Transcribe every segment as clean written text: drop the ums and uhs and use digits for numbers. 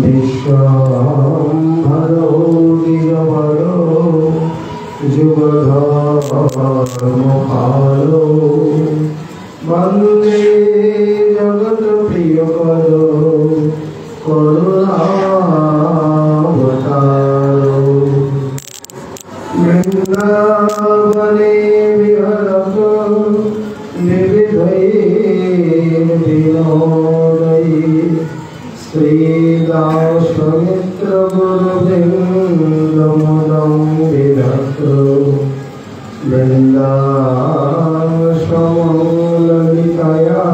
বিশ্বম্ভরো দ্বিজবরো যুগধর্মকালো বন্দে জগৎপ্রিয়করো করুণাবতারো বৃন্দাবনে বিহরতো নিবিধৈর বিনোদৈঃ শ্রীদাসমিত্র গুরুবৃন্দমুদং বিধত্তো বৃন্দাসমললিতয়া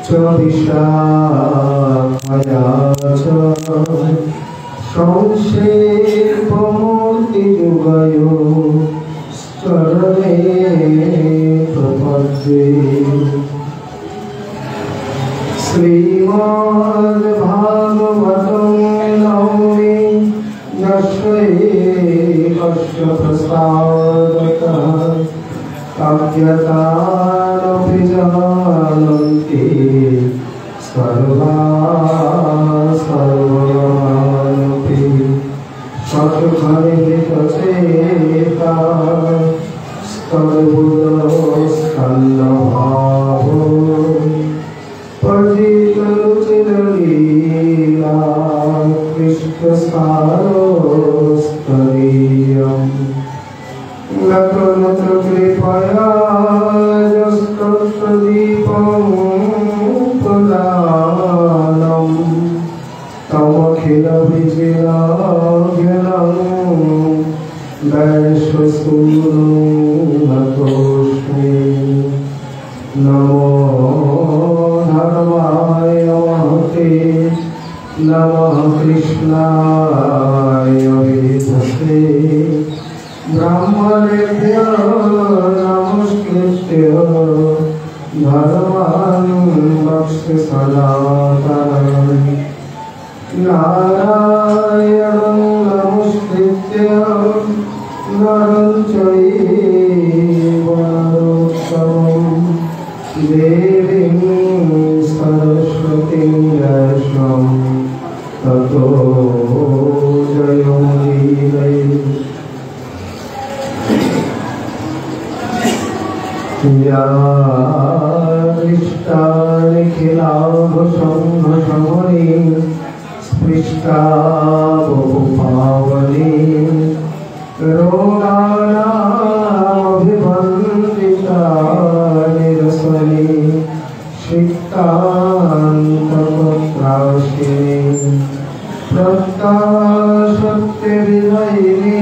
চ বিশাখায়া চ সংক্ষেপমূর্তিযুগयो চরণে প্রপদ্যে শ্রীমদ্ভাগবতং নমামি যস্যৈকস্য প্রসাদতঃ অজ্ঞাতানপি জানन्ति সর্বানপি সৎঘনিহিতচেতা স্তবুদস্কন্দভাব পতিতরুচিরলীলা কৃষ্ণসারস্তরীয়ম গতনত্র কৃপয়া যস্তত্রদীপং প্রদানম তমখিল বিজিলাঘ্নং বৈশ্বসূনতোষ্মে নমো ধর্মায় মহতে নমঃ কৃষ্ণায় বিধতে ব্রাহ্মণেভ্যো নমস্কৃত্য ধর্মাन् বক্ষ্যে সনাতনम् নারায়ণং নমস্কৃত্য নরং চৈব নরোত্তমং দেবীং সরস্বতীং ব্যাসং ততো জয়মুদীরয়ে या निष्ठानिखिलाभसंभसमनी स्पृष्टा बहुपावनी रोगाणाभिवन्दिता निरसनी सिक्तान्तपत्राशिनी प्रत्याशक्तिविदायिनी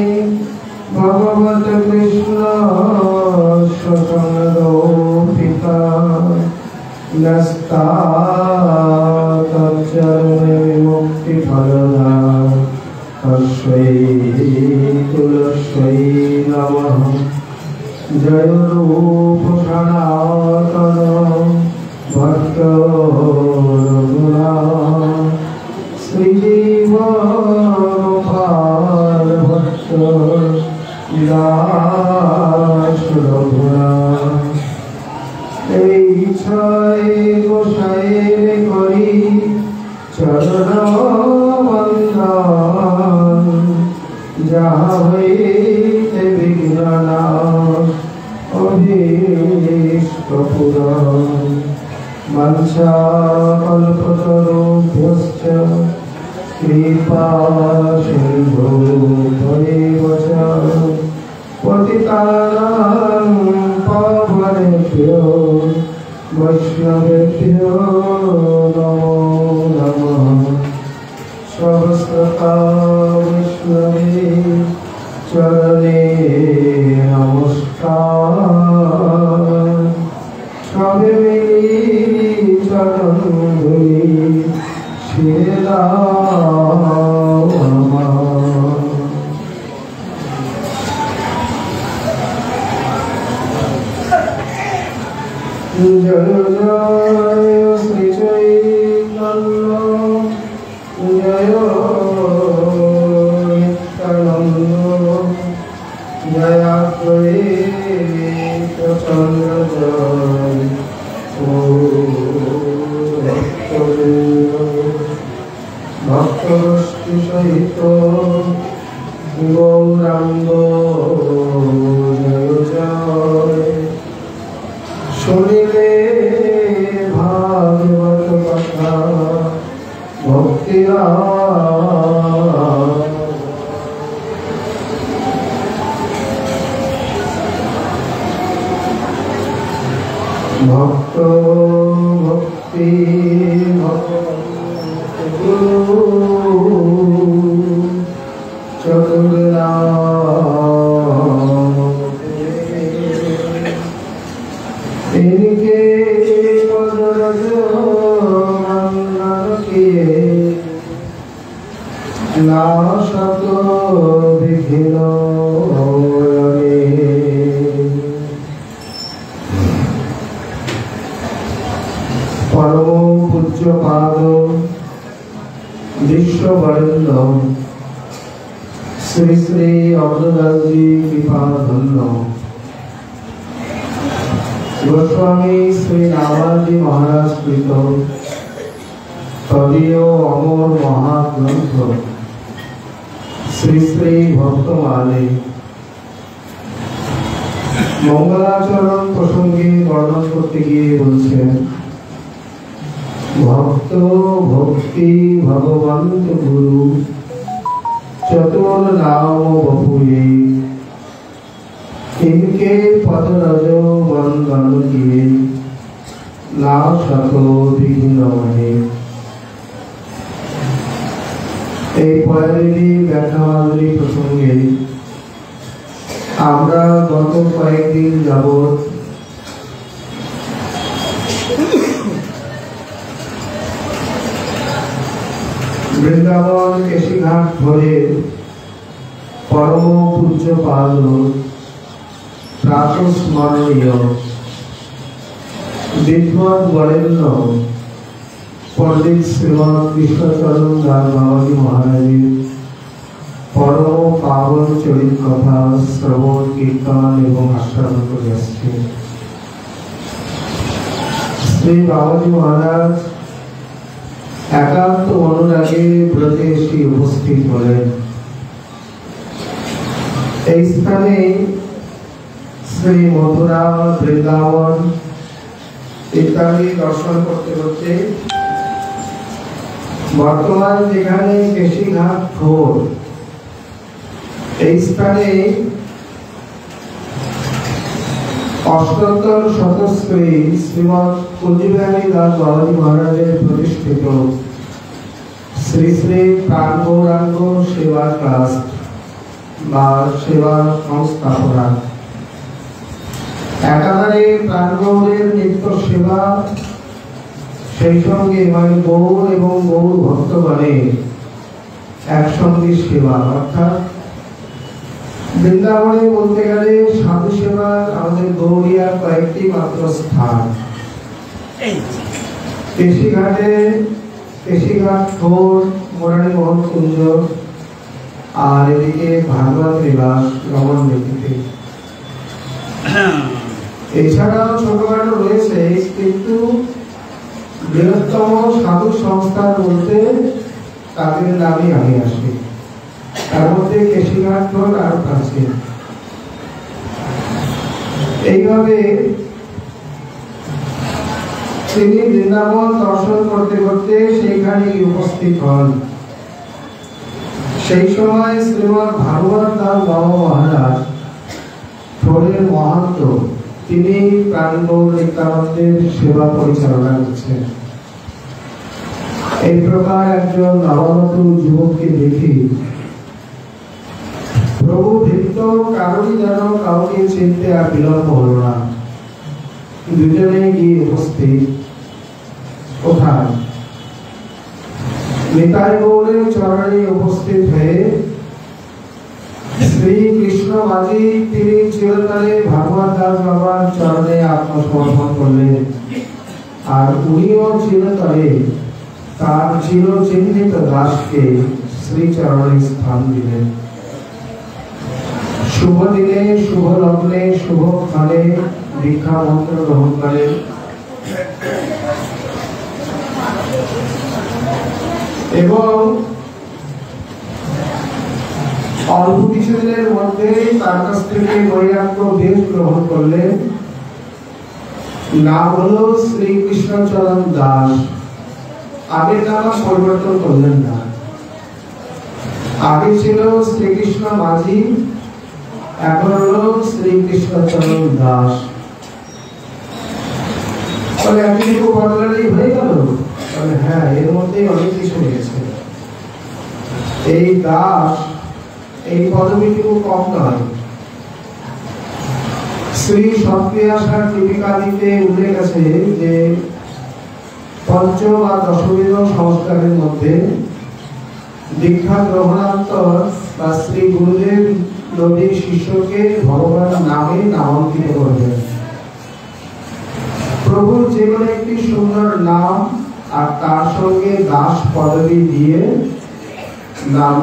भगवत कृष्ण स्वसंगोपिता नस्ताच्चरणे विमुक्तिफलदा तस्मै तुलस्यै नमः जय रूप सनातन भक्त रघुना श्रीजीव गोपाल भक्त দাস রঘুরা এই ছয় গোসাইরে করি চরণ বন্দন যাহা হইতে বিঘ্ন নাশ অভীষ্ট পূরণ বাঞ্ছা কল্পতরুভ্যশ্চ কৃপা সিন্ধুভ্যৈব চ পতিতানাং পাবনেভ্যো বৈষ্ণবেভ্যো নমো নমঃ সহস্রতা বৈষ্ণবে চরণে নমস্কার সবে মিলি চরণ ধরি শিরে দাও আমার। জয় জয় শ্রী চৈতন্য জয় নিত্যানন্দ জয় অদ্বৈত চন্দ্র জয় ভক্তগোষ্ঠী সহিত গৌরাঙ্গ জয় জয়। শুনিলে ভাগবত কথা ভক্তি ভক্ত ভক্তি গুরু চতুর্নাম इनके पदरज मंगल किए नाशक विघ्न परम पूज्य पाद विश्ववरेण्य श्री श्री अमृतदास जी कृपा धन्य गोस्वामी श्री नारायण महाराज कृत तदीय अमर महाग्रंथ श्री श्री भक्तमाले मंगलाचरण प्रसंगे वर्णन करते गিয়ে বলছেন भक्त भक्ति भगवंत गुरु चतुर नाम बपुए इनके पदरज वंदन किए नाशक विघ्न महे। এই পয়লালি ব্যাখ্যামালি প্রসঙ্গে আমরা গত কয়েকদিন যাবত বৃন্দাবন কেশিঘাট ধরে পরম পূজ্য পাদ প্রাতঃস্মরণীয় বিদ্বান বরেণ্য পণ্ডিত শ্রীমৎ কৃষ্ণচরণ দাস বাবাজি মহারাজের পরম পাবন চরিত কথা শ্রবণ কীর্তন এবং আস্বাদন করে আসছে। শ্রী বাবাজি মহারাজ একান্ত অনুরাগে ব্রতে এসে উপস্থিত হলেন। এই স্থানে শ্রী মথুরা বৃন্দাবন ইত্যাদি দর্শন করতে করতে বর্তমান যেখানে কেশিঘাট ঘোর এই স্থানে অষ্টোত্তর শতশ্রী শ্রীমৎ কুঞ্জবিহারী দাস বাবাজি মহারাজের প্রতিষ্ঠিত শ্রী শ্রী প্রাণ গৌরাঙ্গ সেবা ট্রাস্ট বা সেবা সংস্থাপনা একাধারে প্রাণ গৌরের নিত্য সেবা সেই সঙ্গে মানে গৌর এবং গৌর ভক্তগণের একসঙ্গে সেবা অর্থাৎ বৃন্দাবনে বলতে গেলে সাধু সেবা আমাদের গৌড়িয়ার কয়েকটি মাত্র স্থান। কেশিঘাটে কেশিঘাট ঘোর মোরারি মোহন কুঞ্জ আর এদিকে ভাগবত নিবাস রমন ব্যক্তিতে। এছাড়াও ছোটখাটো রয়েছে কিন্তু বৃহত্তম সাধু সংস্থা বলতে তাদের নামই আগে আসে। তার মধ্যে কেশিঘাট ঘোর আর কাছে। এইভাবে তিনি বৃন্দাবন দর্শন করতে করতে সেইখানে উপস্থিত হন। সেই সময় শ্রীমৎ ভাগবত দাস বাবা মহারাজ ঠোরের মহান্ত তিনি প্রাণগৌর নিত্যানন্দের সেবা পরিচালনা করছেন। এই প্রকার একজন নবাগত যুবককে দেখি প্রভু ভীত কারণই যেন কাউকে চিনতে আর বিলম্ব হল না। দুজনে গিয়ে উপস্থিত কোথায় নিতাই গৌরের চরণে উপস্থিত হয়ে শ্রী কৃষ্ণ মাঝি তিনি চিরতরে ভাগবত দাস বাবার চরণে আত্মসমর্পণ করলেন আর উনিও চিরতরে তার চিরচিহ্নিত দাসকে শ্রীচরণে স্থান দিলেন। শুভ দিনে শুভ লগ্নে শুভ কালে দীক্ষা মন্ত্র গ্রহণ করেন। এবং অল্প কিছুদিনের মধ্যে তার কাছ থেকে বৈরাগ্য বেশ গ্রহণ করলেন। নাম হলো শ্রীকৃষ্ণচরণ দাস। আগের নাম পরিবর্তন করলেন না। আগে ছিল শ্রীকৃষ্ণ মাঝি, এখন হলো শ্রীকৃষ্ণচরণ দাস। তাহলে একটু বদলালেই হয়ে গেল? তাহলে হ্যাঁ, এর মধ্যে অনেক কিছু রয়েছে। এই দাস, এই পদবীটুকু কম নয়। শ্রী সৎক্রিয়াসার টিপিকাদিতে উল্লেখ আছে যে পঞ্চ বা দশবিধ সংস্কারের মধ্যে দীক্ষা গ্রহণান্তর বা শ্রী গুরুদেব নদীর শিষ্যকে ভগবান নামে নামাঙ্কিত করবেন। প্রভুর যে কোনো একটি সুন্দর নাম আর তার সঙ্গে দাস পদবী দিয়ে নাম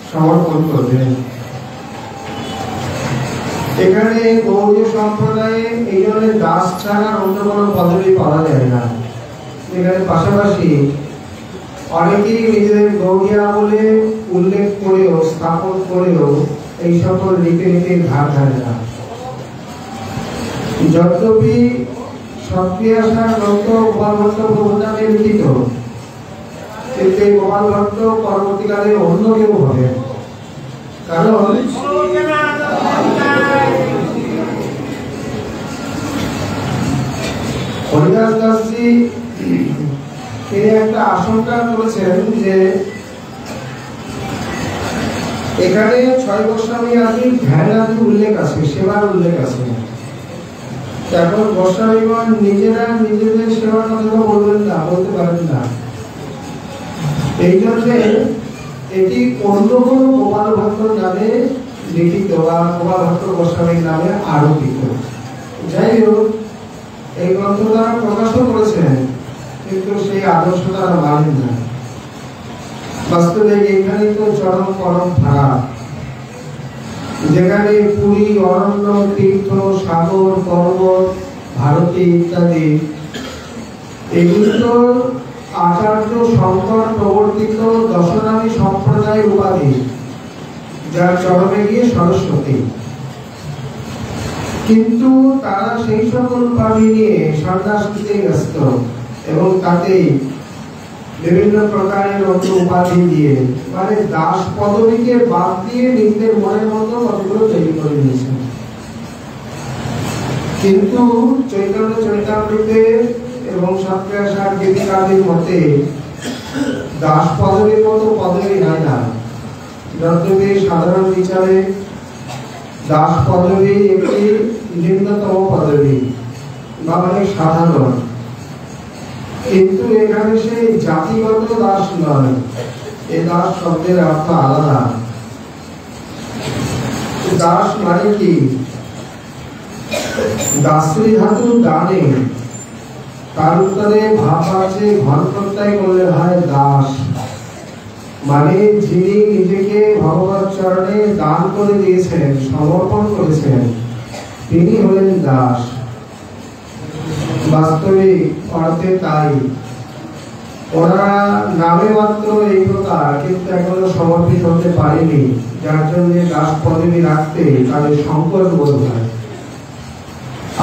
সমর্পণ করবেন। এখানে গৌড়ীয় সম্প্রদায়ে এই ধরনের দাস ছাড়া অন্য কোনো পদবী পাওয়া যায় না। এখানে পাশাপাশি অনেকেই নিজেদের গৌড়িয়া বলে উল্লেখ করেও, স্থাপন করেও এই সকল রীতিনীতির ধার ধারে না। যদ্যপি সক্রিয়াসার গ্রন্থ গোপাল ভট্ট প্রভুর নামে লিখিত, কিন্তু এই গোপাল ভট্ট পরবর্তীকালে অন্য কেউ হবে। কারণ হরিদাস দাসজি তিনি একটা আশঙ্কা করেছেন যে এখানে ৬ গোস্বামী আদি ধ্যান আদি উল্লেখ আছে, সেবার উল্লেখ আছে। এখন গোস্বামীগণ নিজেরা নিজেদের সেবার কথা বলবেন না, বলতে পারেন না। এই জন্যে এটি অন্য কোনো গোপাল ভট্ট নামে লিখিত বা গোপাল ভট্ট গোস্বামীর নামে আরোপিত। যাই হোক, এই গ্রন্থ তারা প্রকাশও করেছেন, কিন্তু সেই আদর্শ তারা মানেন না। বাস্তবে এখানে তো চরম পরম ফারাক। যেখানে পুরী, অরণ্য, তীর্থ, সাগর, পর্বত, ভারতী ইত্যাদি, এগুলো তো আচার্য শঙ্কর প্রবর্তিত দশনামী সম্প্রদায়ের উপাধি, যার চরমে গিয়ে সরস্বতী। কিন্তু তারা সেই সকল উপাধি নিয়ে সন্ন্যাস নিতে ব্যস্ত এবং তাতে বিভিন্ন প্রকারের অন্য উপাধি দিয়ে, মানে দাস পদবীকে বাদ দিয়ে নিজেদের মনের মতো কতগুলো তৈরি করে নিয়েছেন। কিন্তু চৈতন্য চরিতামৃতে এবং সৎক্রিয়াসার টিপিকাদির মতে দাস পদবীর মতো পদবী হয় না। যদ্যপি সাধারণ বিচারে দাস পদবী একটি নিম্নতম পদবী বা অনেক সাধারণ, কিন্তু এখানে সেই জাতিগত দাস নয়। এই দাস শব্দের অর্থ আলাদা। দাস মানে কি? দাসী ধাতু দানে, তার উত্তরে ভাব আছে ঘন প্রত্যয় করলে হয় দাস। মানে যিনি নিজেকে ভগবত চরণে দান করে দিয়েছেন, সমর্পণ করেছেন, তিনি হলেন দাস। বাস্তবিক অর্থে তাই। ওরা নামে মাত্র এই প্রকার, কিন্তু এখনো সমর্পিত হতে পারেনি, যার জন্য দাস পদবী রাখতে তাদের সংকট বোধ হয়।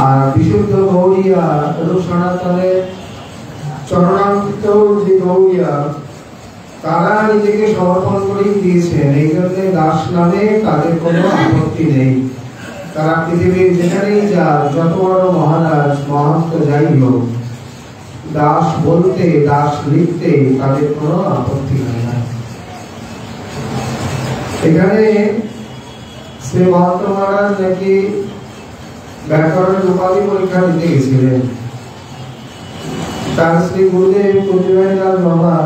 আর বিশুদ্ধ গৌড়িয়া রূপ সনাতনের চরণাঙ্কিত যে গৌড়িয়া, তারা নিজেকে সমর্পণ করেই দিয়েছেন। এই জন্য দাস নামে তাদের কোনো আপত্তি নেই। তারা পৃথিবীর যেখানেই যাক, যত বড় মহারাজ মহান্ত যাই হোক, দাস বলতে, দাস লিখতে তাদের কোনো আপত্তি হয় না। এখানে শ্রী মহান্ত মহারাজ নাকি ব্যাকরণের উপাধি পরীক্ষা দিতে গেছিলেন। তার শ্রী গুরুদেব কুঞ্জবিহারীলাল বাবা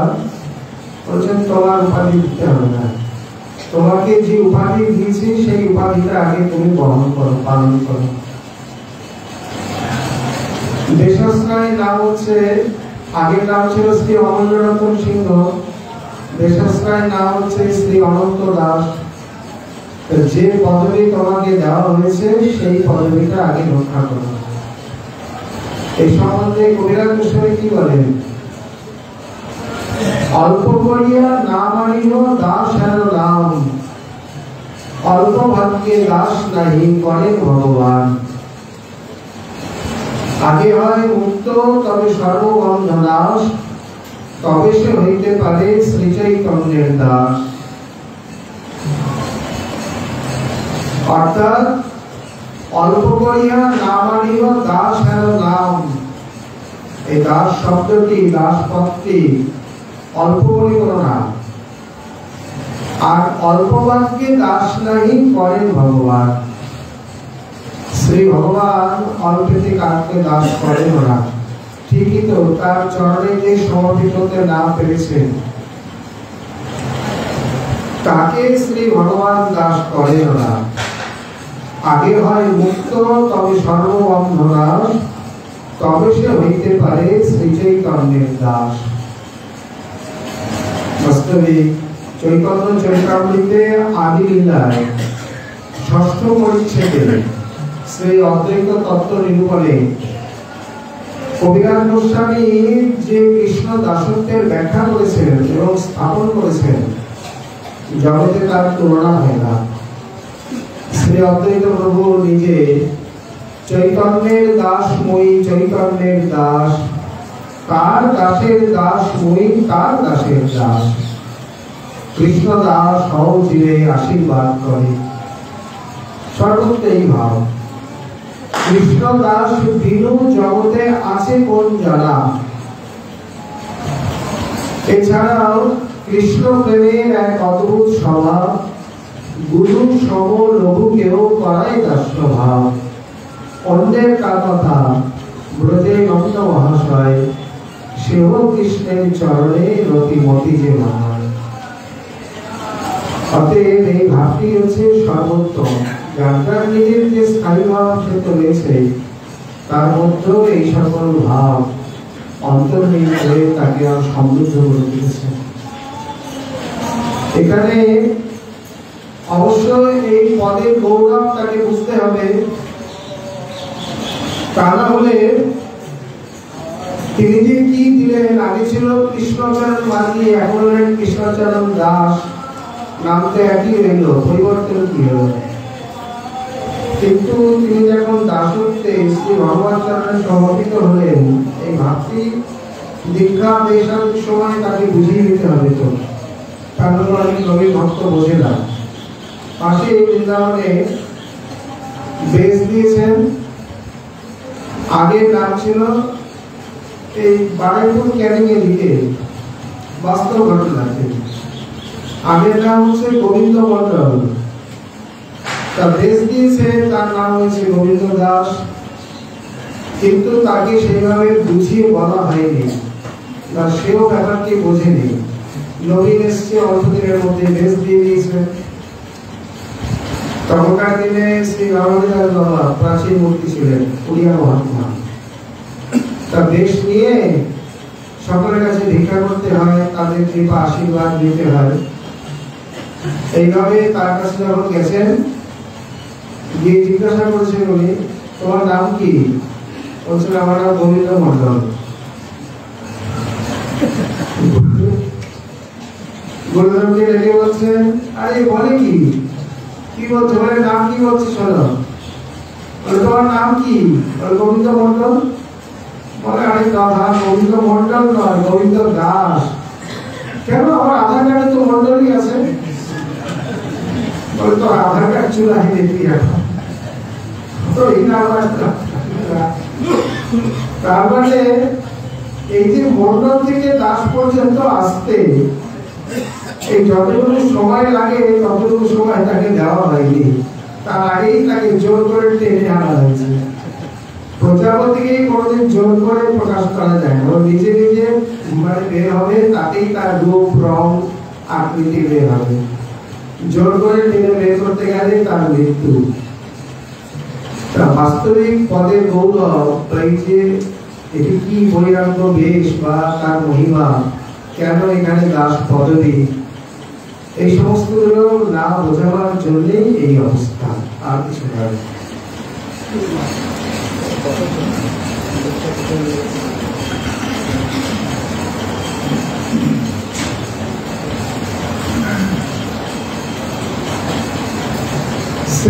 বলছেন, তোমার উপাধি দিতে হবে না, তোমাকে যে উপাধি দিয়েছি সেই উপাধিটা আগে তুমি বহন করো, পালন করো। দেশাশ্রয়ের নাম হচ্ছে, আগের নাম ছিল শ্রী অমূল্যরতন সিংহ, দেশাশ্রয়ের নাম হচ্ছে শ্রী অনন্ত দাস। যে পদবী তোমাকে দেওয়া হয়েছে সেই পদবীটা আগে রক্ষা করো। এই সম্বন্ধে কবিরাজ গোস্বামী কি বলেন? অল্প করিয়া না মানিও দাস হেন নাম, অল্প ভাগ্যে দাস নাহি করেন ভগবান। আগে হয় মুক্ত তবে সর্ববন্ধ নাশ, তবে সে হইতে পারে শ্রী চৈতন্যের দাস। অর্থাৎ অল্প করিয়া না মানিও দাস হেন নাম, এই দাস শব্দটি, দাস পদটি অল্প করে করো না। আর অল্প বাক্যে দাস নাহি করেন ভগবান। শ্রী ভগবান অল্পেতে কাউকে দাস করেন না। ঠিকই তো, তার চরণে যে সমর্পিত হতে না পেরেছেন তাকে শ্রী ভগবান দাস করেন না। আগে হয় মুক্ত তবে সর্ববন্ধ নাশ, তবে সে হইতে পারে শ্রী চৈতন্যের দাস। বাস্তবিক চৈতন্য চরিতামৃতে আদি লীলায় ষষ্ঠ পরিচ্ছেদে শ্রী অদ্বৈত তত্ত্ব নিরূপণে কবিরাজ গোস্বামী যে কৃষ্ণ দাসত্বের ব্যাখ্যা করেছেন এবং স্থাপন করেছেন, জগতে তার তুলনা হয় না। শ্রী অদ্বৈত প্রভু নিজে চৈতন্যের দাস মই, চৈতন্যের দাস, কার দাসের দাস মই, কার দাসের দাস। কৃষ্ণ দাস হও চিরে আশীর্বাদ করে, সর্বত্র এই ভাব। কৃষ্ণ দাস বিনু জগতে আছে কোন জানা। এছাড়াও কৃষ্ণ প্রেমের এক অদ্ভুত স্বভাব, গুরু সম লঘুকেও করায় দাস্য ভাব। অন্যের কথা ব্রজে নন্দ মহাশয়, সেও কৃষ্ণের চরণে রতিমতি যে মহান। অতএব এই ভাবটি হচ্ছে সর্বোত্তম। যার নিজের যে স্থায়ী ভাব সে তো রয়েছে, তার মধ্যেও এই সকল ভাব অন্তর্নিহিত হয়ে তাকে আর সমৃদ্ধ করে দিয়েছে। এখানে অবশ্যই এই পদের গৌরব তাকে বুঝতে হবে, তা না হলে তিনি যে কি দিলেন, আগে ছিল কৃষ্ণচরণ মাঝি, এখন হলেন কৃষ্ণচরণ দাস, নাম তো একই রইল, পরিবর্তন কি হলো? কিন্তু তিনি যখন দাসত্বে শ্রী ভগবান চরণে সমর্পিত হলেন, এই ভাবটি দীক্ষা দেশার সময় তাকে বুঝিয়ে দিতে হবে। তো কারণ অনেক নবীন ভক্ত বোঝে না। পাশে বৃন্দাবনে বেশ দিয়েছেন, আগের নাম ছিল এই বারাইপুর ক্যানিং এর দিকে, বাস্তব ঘটনা। আগের নাম হচ্ছে গোবিন্দ মন্ডল, তা বেশ দিয়েছে তার নাম হয়েছে গোবিন্দ দাস, কিন্তু তাকে সেইভাবে বুঝিয়ে বলা হয়নি, বা সেও ব্যাপারটি বোঝেনি। নবীন এসছে, অল্প দিনের মধ্যে বেশ দিয়ে দিয়েছে। তখনকার দিনে শ্রী রামানুজ বাবা প্রাচীন মূর্তি ছিলেন, উড়িয়া মহাত্মা। তা বেশ নিয়ে সকলের কাছে ভিক্ষা করতে হয়, তাদের কৃপা আশীর্বাদ দিতে হয়। এইভাবে তার কাছে যখন গেছেন, গিয়ে জিজ্ঞাসা করেছেন উনি, তোমার নাম কি? বলছেন আমার নাম গোবিন্দ মন্ডল। গোবিন্দকে ডেকে বলছেন, আরে বলে কি বলছে, বলে নাম কি বলছে শোনো। বলে তোমার নাম কি? বলে গোবিন্দ মন্ডল। বলে আরে দাদা, গোবিন্দ মন্ডল নয়, গোবিন্দ দাস। কেন? আমার আধার কার্ডে তো মন্ডলই আছে। বলে তো আধার কার্ড চুরাই দেখি এখন তো এই নাম। তার মানে এই যে মন্ডল থেকে দাস পর্যন্ত আসতে এই যতটুকু সময় লাগে ততটুকু সময় তাকে দেওয়া হয়নি, তার আগেই তাকে জোর করে টেনে আনা হয়েছে। প্রজাপতিকে কোনোদিন জোর করে প্রকাশ করা যায় না, ও নিজে নিজে মানে বের হবে, তাতেই তার রূপ রং আকৃতি বের হবে। জোর করে টেনে বের করতে গেলে তার মৃত্যু। বাস্তবিক পদের গৌরব, এই যে এটি কি বৈরাগ্য বেশ বা তার মহিমা, কেন এখানে দাস পদবী, এই সমস্ত গুলো না বোঝাবার জন্যই এই অবস্থা, আর কিছু নয়।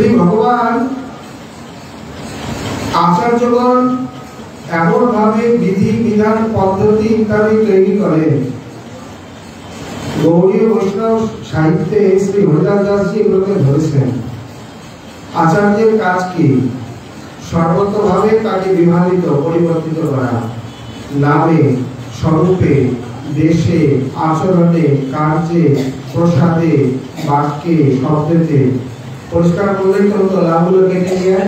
শ্রী ভগবান আচার্যগণ এমন ভাবে বিধি বিধান পদ্ধতি ইত্যাদি তৈরি করেন, গৌড়ীয় বৈষ্ণব সাহিত্যে শ্রী হরিদাস দাসজি এগুলোকে ধরেছেন। আচার্যের কাজ কি? সর্বতভাবে তাকে বিভাজিত পরিবর্তিত করা, নামে, স্বরূপে, দেশে, আচরণে, কার্যে, প্রসাদে, বাক্যে, শব্দেতে। পরিষ্কার করলেই তো হতো, লাভগুলো কেটে নিয়ে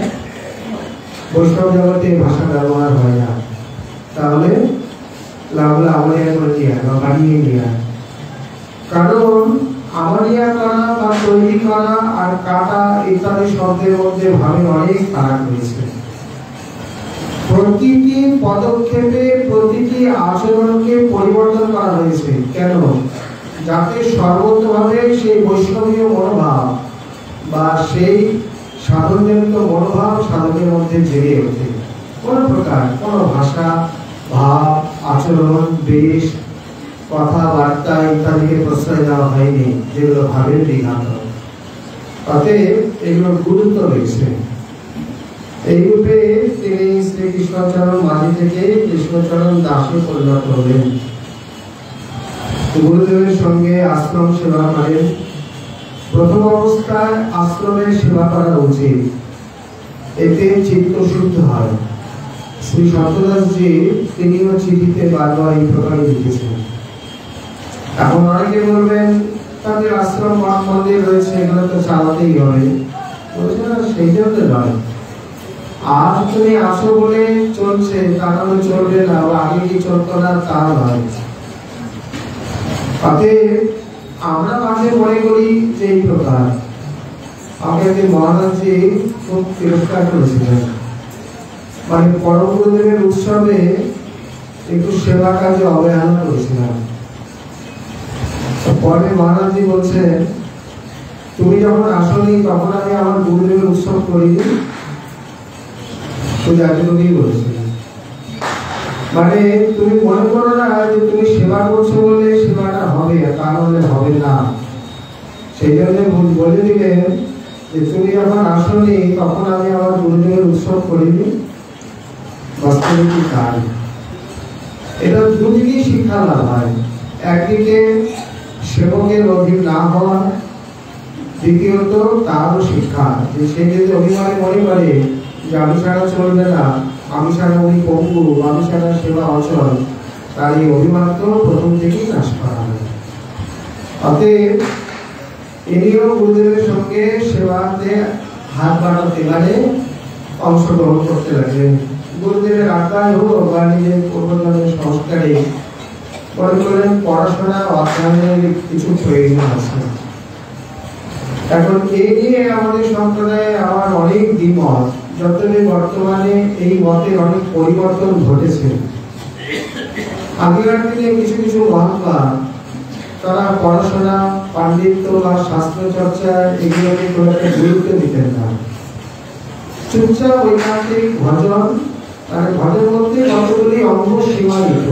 বৈষ্ণব জগতে ভাষা ব্যবহার হয় না, তাহলে লাভগুলো আমারিয়া করে নিয়ে বা বানিয়ে নিয়ে। কারণ আমারিয়া করা বা তৈরি করা আর কাটা ইত্যাদি শব্দের মধ্যে ভাবে অনেক ফারাক রয়েছে। প্রতিটি পদক্ষেপে প্রতিটি আচরণকে পরিবর্তন করা হয়েছে। কেন? যাতে সর্বতভাবে সেই বৈষ্ণবীয় মনোভাব বা সেই সাধনজনিত মনোভাব সাধকের মধ্যে জেগে ওঠে। কোন প্রকার কোন ভাষা, ভাব, আচরণ, বেশ, কথাবার্তা ইত্যাদিকে প্রশ্রয় দেওয়া হয়নি, যেগুলো ভাবের বিঘাত। তাতে এগুলোর গুরুত্ব রয়েছে। এই রূপে তিনি শ্রীকৃষ্ণচরণ মাঝি থেকে কৃষ্ণচরণ দাসে পরিণত হলেন। গুরুদেবের সঙ্গে আশ্রম সেবা করেন। প্রথম অবস্থায় আশ্রমের সেবা করা উচিত, এতে চিত্ত শুদ্ধ হয়। শ্রী সত্যদাসজি তিনিও চিঠিতে বারবার এই প্রকারে লিখেছেন। এখন অনেকে বলবেন তাদের আশ্রম মঠ মন্দির রয়েছে, এগুলো তো চালাতেই হবে। বলছে না, সেই জন্য নয়। আজ তুমি আসো বলে চলছে, তাহলে চলবে না, আগে কি চলতো না তা নয়। তাতে আমরা মাঝে মনে করি যে এই প্রকার। আমাকে মহারাজজি খুব তিরস্কার করেছিলেন, মানে পরম গুরুদেবের উৎসবে একটু সেবা কাজে অবহেলা করেছিলাম। পরে মহারাজজি বলছেন, তুমি যখন আসনি তখন আমি আমার গুরুদেবের উৎসব করিনি। মানে তুমি মনে করো না যে তুমি সেবা করছো বলে সেবাটা হবে, তাহলে হবে না। সেই জন্য বলে দিলেন যে তুমি যখন আসনি তখন আমি আমার গুরুদেবের উৎসব করিনি। বাস্তবিক কাজ এটা দুদিকেই শিক্ষা লাভ হয়। একদিকে সেবকের অধীন না হওয়া, দ্বিতীয়ত তারও শিক্ষা যে সে যদি অভিমানে মনে করে যে আমি ছাড়া চলবে না, আমি ছাড়া উনি পঙ্গু, আমি ছাড়া সেবা অচল, তার এই অভিমান তো প্রথম থেকেই নাশ করা হয়। অতএব ইনিও গুরুদেবের সঙ্গে সেবাতে হাত বাড়াতে মানে অংশগ্রহণ করতে লাগলেন। গুরুদেবের আজ্ঞায় হোক বা নিজের পূর্বজন্মের সংস্কারে মনে করলেন পড়াশোনা অধ্যয়নের কিছু প্রয়োজন আছে। এখন এই নিয়ে আমাদের সম্প্রদায়ে আমার অনেক দ্বিমত, যতদিন বর্তমানে এই মতের অনেক পরিবর্তন ঘটেছে। আগেকার দিনে কিছু কিছু মহাত্মা তারা পড়াশোনা, পাণ্ডিত্য বা শাস্ত্র চর্চা এগুলোকে খুব একটা গুরুত্ব দিতেন না। চুপচাপ ঐকান্তিক ভজন, মানে ভজন মধ্যে কতগুলি অঙ্গ সীমায়িত,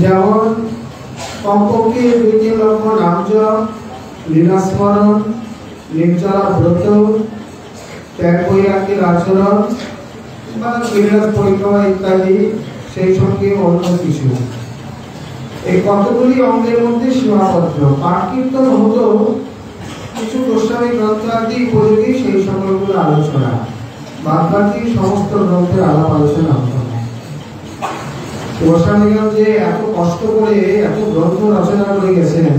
যেমন কমপক্ষে 2-3 লক্ষ নাম জপ, লীলাস্মরণ, নির্জলা ব্রত, ত্যাগ বৈরাগ্যের আচরণ বা বিলাস পরিক্রমা ইত্যাদি, সেই সঙ্গে অন্য কিছু। এই কতগুলি অঙ্গের মধ্যে সীমাবদ্ধ। পাঠ কীর্তন হতো, কিছু গোস্বামী গ্রন্থ আদি উপযোগী সেই সকলগুলো আলোচনা, বাদবাকি সমস্ত গ্রন্থের আলাপ আলোচনা হতো না। গোস্বামীগণ যে এত কষ্ট করে এত গ্রন্থ রচনা করে গেছেন,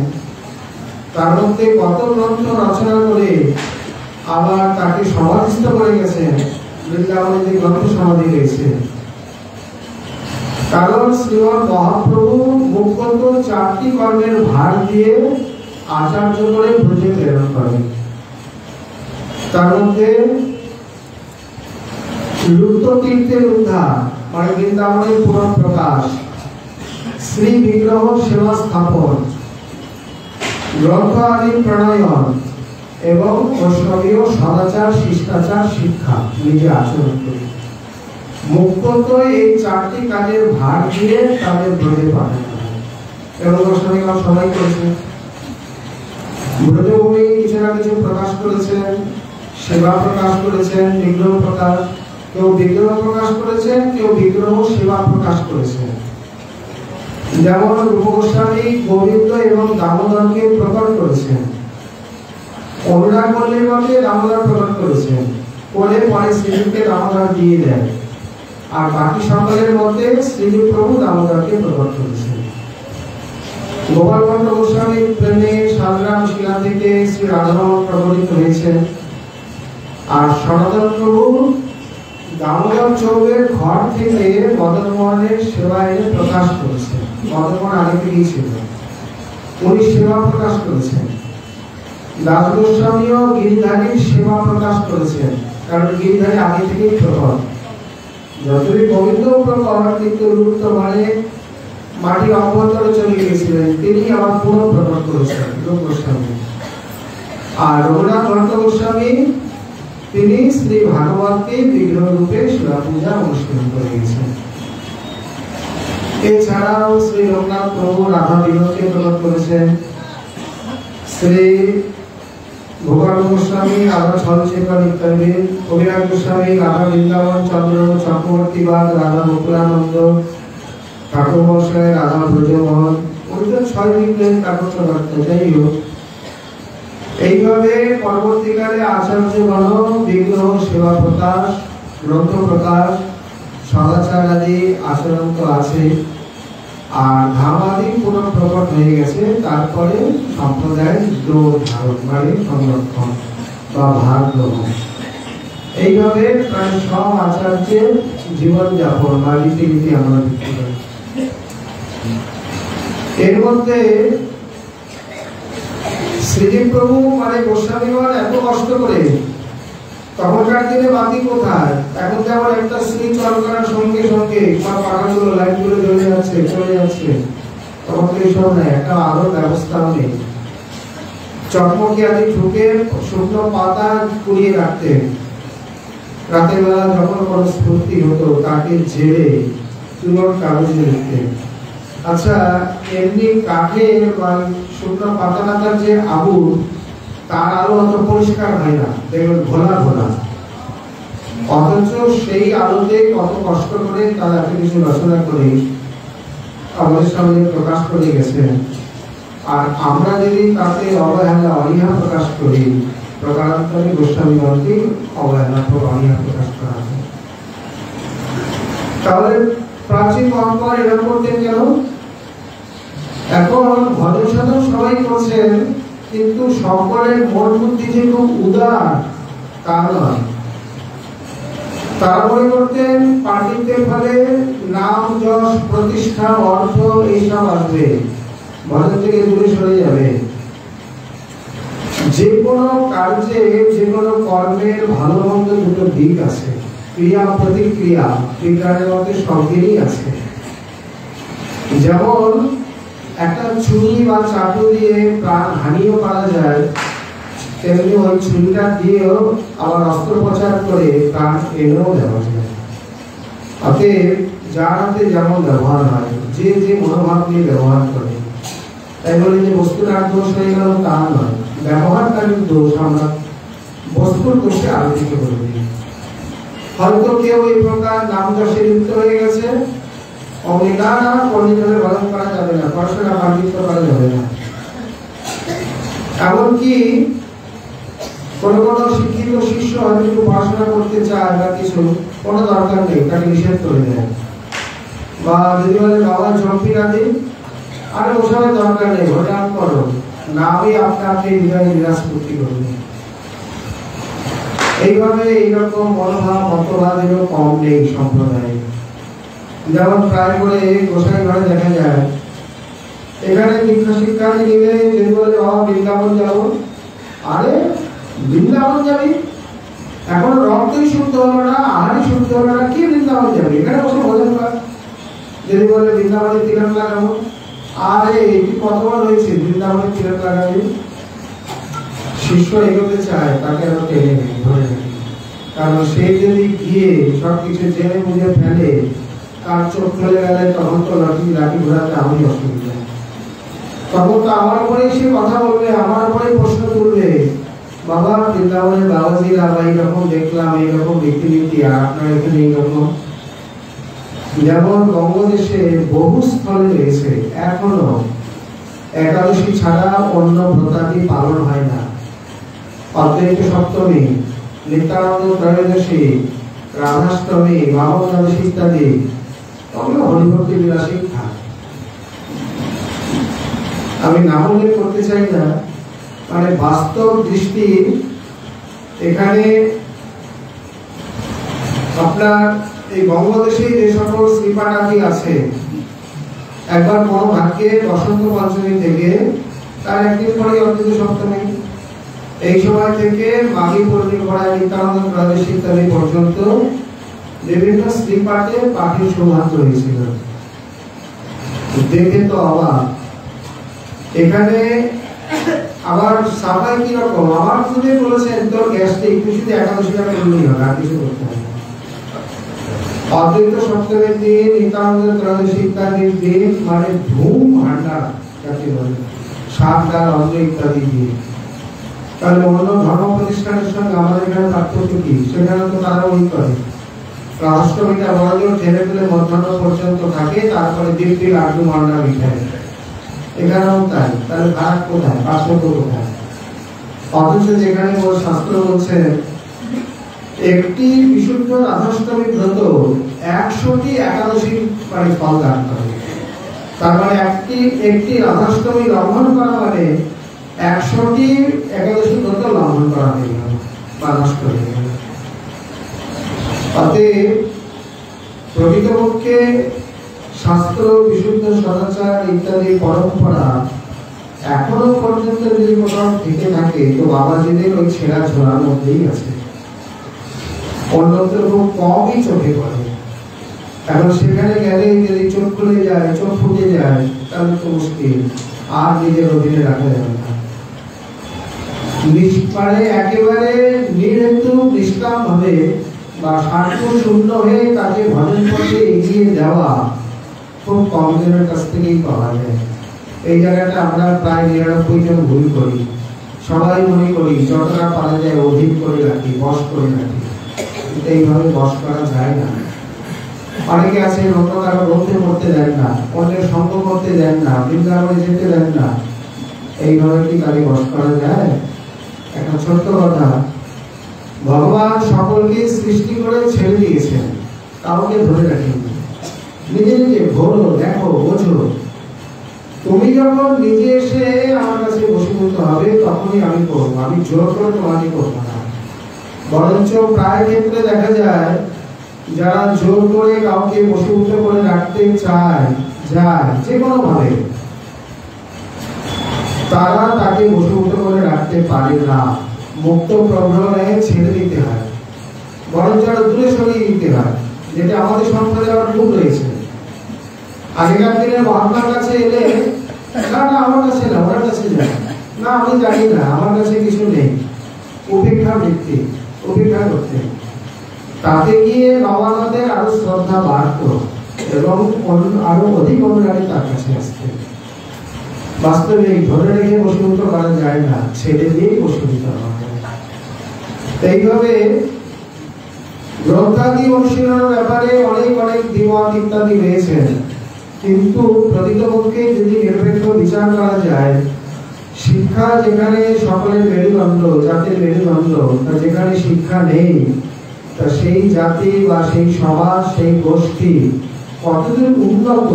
তার মধ্যে কত গ্রন্থ রচনা করে আবার তাকে সমাধিস্থ করে গেছেন। বৃন্দাবনে যে গ্রন্থ সমাধি রয়েছে, কারণ শ্রীমৎ মহাপ্রভু মুখ্যত 4টি কর্মের ভার দিয়ে আচার্য করে ব্রজে প্রেরণ করেন। তার মধ্যে লুপ্ত তীর্থের উদ্ধার মানে বৃন্দাবনের পুনঃ প্রকাশ, শ্রী বিগ্রহ সেবা স্থাপন, গ্রন্থ আদি প্রণয়ন এবং বৈষ্ণবীয় সদাচার শিষ্টাচার শিক্ষা নিজে আচরণ করে। মুখ্যত এই 4টি কাজের ভার দিয়ে তাদের ব্রজে পাঠানো হয় এবং বৈষ্ণবীগণ সবাই করেছেন। ব্রজভূমি কিছু না কিছু প্রকাশ করেছেন, সেবা প্রকাশ করেছেন, বিগ্রহ প্রকাশ, কেউ বিগ্রহ প্রকাশ করেছেন, কেউ বিগ্রহ সেবা প্রকাশ করেছেন। যেমন রূপ গোস্বামী গোবিন্দ এবং দামোদরকে প্রকট করেছেন, অনুরাগ মল্লিককে দামোদর প্রকট করেছেন, পরে পরে শ্রীজীবকে দামোদর দিয়ে দেন, আর বাকি সকলের মধ্যে শ্রীজীব প্রভু দামোদরকে প্রকট করেছেন। গোপালচন্দ্র গোস্বামীর প্রেমে সালগ্রাম শিলা থেকে শ্রী রাধারমণ প্রকটিত হয়েছেন, আর সনাতন প্রভু দামোদর চৌবের ঘর থেকে মদন মোহনের সেবা এনে প্রকাশ করেছেন। মদন মোহন আগে থেকেই ছিল, উনি সেবা প্রকাশ করেছেন। দাস গোস্বামীও গিরিধারীর সেবা প্রকাশ করেছেন, কারণ গিরিধারী আগে থেকেই প্রকট। যতই গোবিন্দ প্রকট, কিন্তু লুপ্ত মানে মাটির অভ্যন্তরে চলে গিয়েছিলেন, তিনি আবার পুনঃ প্রকট করেছেন রূপ গোস্বামী। আর রঘুনাথ ভট্ট গোস্বামী তিনি শ্রী ভাগবতকে বিগ্রহ রূপে শিলা পূজা অনুষ্ঠিত করে গেছেন। এছাড়াও শ্রী রঘুনাথ প্রভু রাধা বিগ্রহকে প্রকট করেছেন। শ্রী গোপাল গোস্বামী রাধা ছলচেতন ইত্যাদি, অভিনাথ গোস্বামী রাধা বৃন্দাবন চন্দ্র, চক্রবর্তীবাদ রাধা গোকুলানন্দ, ঠাকুর মশাই রাধা ব্রজমোহন, ওইটা 6 বিগ্রহের কাকতাবার্ত। যাই হোক, এইভাবে পরবর্তীকালে আচার্যগণ বিগ্রহ সেবা প্রকাশ, গ্রন্থ প্রকাশ, সদাচার আদি আচরণ তো আছে, আর ধাম আদি পুনঃ প্রকট হয়ে গেছে। তারপরে সম্প্রদায়ের ধারণ মানে সংরক্ষণ বা ভার গ্রহণ, এইভাবে প্রায় সব আচার্যের জীবনযাপন বা রীতিনীতি আমরা দেখতে পাই। এর মধ্যে শ্রীজীব প্রভু মানে গোস্বামীগণ এত কষ্ট করে, তখনকার দিনে বাতি কোথায়, এখন যেমন একটা শ্রী চল করার সঙ্গে সঙ্গে সব পাখাগুলো লাইটগুলো জ্বলে যাচ্ছে চলে যাচ্ছে, তখন তো এইসব নেই, একটা আলোর ব্যবস্থাও নেই। চকমকি আদি ঠুকে শুকনো পাতা কুড়িয়ে রাখতেন, রাতের বেলা যখন কোনো স্ফূর্তি হতো তাকে ঝেড়ে চুনোর কাগজে লিখতেন। আচ্ছা, এমনি কাঠের বা শুকনো পাতা পাতার যে আগুন, তার আলো অত পরিষ্কার হয় না, দেখবেন ঘোলা ঘোলা, অথচ সেই আলোতে কত কষ্ট করে তারা এত কিছু রচনা করে আমাদের সামনে প্রকাশ করে গেছেন। আর আমরা যদি তাতে অবহেলা অনীহা প্রকাশ করি, প্রকারান্তরে গোস্বামীগণকে অবহেলা অনীহা প্রকাশ করা হয়। তাহলে প্রাচীন পরম্পরা এরকম করতেন কেন? এখন ভজন সাধন সবাই করছেন, কিন্তু সকলের মন বুদ্ধি যে খুব উদার তা নয়। তারা মনে করতেন পাণ্ডিত্যের ফলে নাম যশ প্রতিষ্ঠা অর্থ এইসব আসবে, ভজন থেকে দূরে সরে যাবে। যে কোনো কার্যে যে কোনো কর্মের ভালো মন্দ দুটো দিক আছে, ক্রিয়া প্রতিক্রিয়া বিজ্ঞানের মধ্যে সবগুলোই আছে। যেমন একটা ছুরি বা চাকু দিয়ে প্রাণ হানিও করা যায়, তেমনি ওই ছুরিটা দিয়েও আবার অস্ত্রোপচার করে প্রাণ এনেও দেওয়া যায়। অতএব যার হাতে যেমন ব্যবহার হয়, যে যে মনোভাব নিয়ে ব্যবহার করে, তাই বলে যে বস্তুর দোষ হয়ে গেল তা নয়, ব্যবহারকারীর দোষ আমরা বস্তুর দোষে আলোচিত করে দিই। হয়তো কেউ এই প্রকার নাম যশে লিপ্ত হয়ে গেছে, অমনি না পণ্ডিতের ভজন করা যাবে না, পড়াশোনা পাণ্ডিত্য করা যাবে না। এমনকি কোনো কোনো শিক্ষিত শিষ্য হয়তো একটু পড়াশোনা করতে চায় বা কিছু, কোনো দরকার নেই, তাকে নিষেধ করে দেয়। বা যদি বলে বাবা জম্পি না দিন, আরে ওসবের দরকার নেই, ভোটান করো, নামই আপনি হৃদয়ে বিরাজ করতে করবে। এইভাবে এইরকম মনোভাব মতবাদেরও কম নেই সম্প্রদায়ে। যেমন প্রায় করে গোসাই ঘরে দেখা যায়, এখানে দীক্ষা শিক্ষা নিলে যদি বলে বাবা বৃন্দাবন যাবো, আরে বৃন্দাবন যাবি, এখনো রক্তই শুদ্ধ হলো না, আহারই শুদ্ধ হলো না, কি বৃন্দাবন যাবি, এখানে বসে ভোজন কর। যদি বলে বৃন্দাবনে তিলক লাগাবো, আরে এটি কতবার হয়েছে বৃন্দাবনে তিলক লাগাবি। শিষ্য এগোতে চায়, তাকে আরো টেনে নেই, ধরে নেই, কারণ সে যদি গিয়ে সবকিছু জেনে বুঝে ফেলে, তার চোখ ফেলে গেলে তখন তো লাঠি ঘোরাতে আমি অসুবিধা, তখন তো আমার উপরেই সে কথা বলবে, আমার উপরেই প্রশ্ন তুলবে, বাবা বৃন্দাবনের বাবাজিরা বা এইরকম দেখলাম এইরকম রীতিনীতি, আর আপনার এখানে এইরকম। যেমন বঙ্গদেশে বহু স্থলে রয়েছে এখনো একাদশী ছাড়া অন্য ব্রতাদি পালন হয় না। অদ্বৈত সপ্তমী, নিত্যানন্দ ত্রয়োদশী, রাধাষ্টমী, মহাদ্বাদশী ইত্যাদি ওগুলো হরিভক্তি বিলাসী খান। আমি নাম উল্লেখ করতে চাই না, মানে বাস্তব দৃষ্টি এখানে আপনার এই বঙ্গদেশে যে সকল শ্রীপাঠাদি আছে, একবার কোনো ভাগ্যে বসন্ত পঞ্চমী থেকে তার একদিন পরে অদ্বৈত সপ্তমী, এই সময় থেকে মাঘী পূর্ণিমা, নিত্যানন্দ ত্রয়োদশী ইত্যাদি পর্যন্ত বিভিন্ন শ্রীপাঠে পাঠের সৌভাগ্য হয়েছিল। দেখে তো অবাক। এখানে আবার সাফাই কিরকম, আমার খুঁজে বলেছেন তোর গ্যাসটা একটু শুধু একাদশীটা করলেই হবে, আর কিছু করতে হবে না। অদ্বৈত সপ্তমীর দিন, নিত্যানন্দ ত্রয়োদশী ইত্যাদির দিন মানে ধুম ভান্ডার যাকে বলে, শাক ডাল অন্ন ইত্যাদি দিন। তাহলে অন্য ধর্ম প্রতিষ্ঠানের সঙ্গে আমাদের এখানে পার্থক্য কি? সেখানে তো তারা ওই করে অষ্টমীটা বড়জোর ঠেলে ফেলে মধ্যাহ্ন পর্যন্ত থাকে, তারপরে দিব্যি লাড্ডু মান্ডা মিঠাই। এখানেও তাই। তাহলে ভাগ কোথায়, পার্থক্য কোথায়? অথচ যেখানে ওর শাস্ত্র বলছে একটি বিশুদ্ধ রাধাষ্টমী ব্রত 100টি একাদশী মানে ফল দান করে। তার মানে একটি রাধাষ্টমী লঙ্ঘন করা মানে 100টি একাদশী ব্রত লঙ্ঘন করা হয়ে গেল বা নষ্ট হয়ে গেল। অতএব প্রকৃতপক্ষে শাস্ত্র, বিশুদ্ধ সদাচার ইত্যাদি পরম্পরা এখনো পর্যন্ত যদি কোথাও থেকে থাকে তো বাবাজিদের ওই ছেঁড়া ঝোলার মধ্যেই আছে, অন্যত্র খুব কমই চোখে পড়ে। এখন সেখানে গেলে যদি চোখ খুলে যায়, চোখ ফুটে যায়, তাহলে তো মুশকিল, আর নিজের অধীনে রাখা যাবে না। মানে একেবারে নির্হেতু নিষ্কাম ভাবে বা স্বার্থ শূন্য হয়ে তাকে ভজন পথে এগিয়ে দেওয়া খুব কম জনের কাছ থেকেই পাওয়া যায়। এই জায়গাটা আমরা প্রায় 99 জন ভুল করি। সবাই মনে করি যতটা পারা যায় অধিক করে রাখি, বশ করে রাখি। এইভাবে বশ করা যায় না। অনেকে আছে অন্য কারো বলতে করতে দেন না, অন্যের সঙ্গ করতে দেন না, বৃন্দাবনে যেতে দেন না। এইভাবে কি কারি বশ করা যায়? একটা ছোট্ট কথা, ভগবান সকলকে সৃষ্টি করে ছেড়ে দিয়েছেন, কাউকে ধরে রাখেন। নিজে নিজে ঘোরো, দেখো, বোঝো। তুমি যখন নিজে এসে আমার কাছে বশীভূত হবে তখনই আমি করবো, আমি জোর করে তোমাকে করবো না। বরঞ্চ প্রায় ক্ষেত্রে দেখা যায় যারা জোর করে কাউকে বশীভূত করে রাখতে যায় যে কোনো ভাবে, তারা তাকে বশীভূত করে রাখতে পারে না। মুক্ত প্রবলনে ছেড়ে দিতে হয়, বরঞ্চ আরো দূরে সরিয়ে দিতে হয়, যেটা আমাদের সম্প্রদায়ে আবার খুব রয়েছে। আগেকার দিনের মহাত্মার কাছে এলে না না আমার কাছে না, ওনার কাছে যাই না, আমি জানি না, আমার কাছে কিছু নেই, উপেক্ষা ভিত্তি, উপেক্ষা করতে। তাতে গিয়ে বাবাদের আরো শ্রদ্ধা বাড়ত এবং আরো অধিক অনুরাগী তার কাছে আসতে। বাস্তবে ধরে রেখে বশীভূত করা যায় না, ছেড়ে দিয়েই বশীভূত করা যায়। এইভাবে গ্রন্থাদি অনুশীলনের ব্যাপারে অনেক অনেক দ্বিমত ইত্যাদি রয়েছে, কিন্তু প্রকৃতপক্ষে যদি নিরপেক্ষ বিচার করা যায়, শিক্ষা যেখানে সকলের মেরুদণ্ড, জাতির মেরুদণ্ড, যেখানে শিক্ষা নেই, তা সেই জাতি বা সেই সমাজ, সেই গোষ্ঠী কতদূর উন্নত,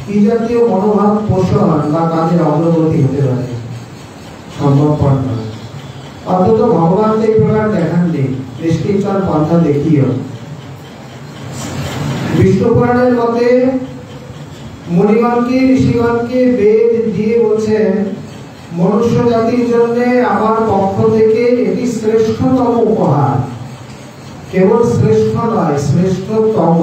কি জাতীয় মনোভাব পোষণ বা তাদের অগ্রগতি হতে পারে, সম্ভবপর নয়। অন্তত ভগবান এই প্রকার দেখাননি, নিষ্কিঞ্চন পন্থা দেখিও। বিষ্ণু পুরাণের মতে মুনিগণকে, ঋষিগণকে বেদ দিয়ে বলছেন মনুষ্য জাতির জন্য আমার পক্ষ থেকে এটি শ্রেষ্ঠতম উপহার। কেবল শ্রেষ্ঠ নয়, শ্রেষ্ঠতম।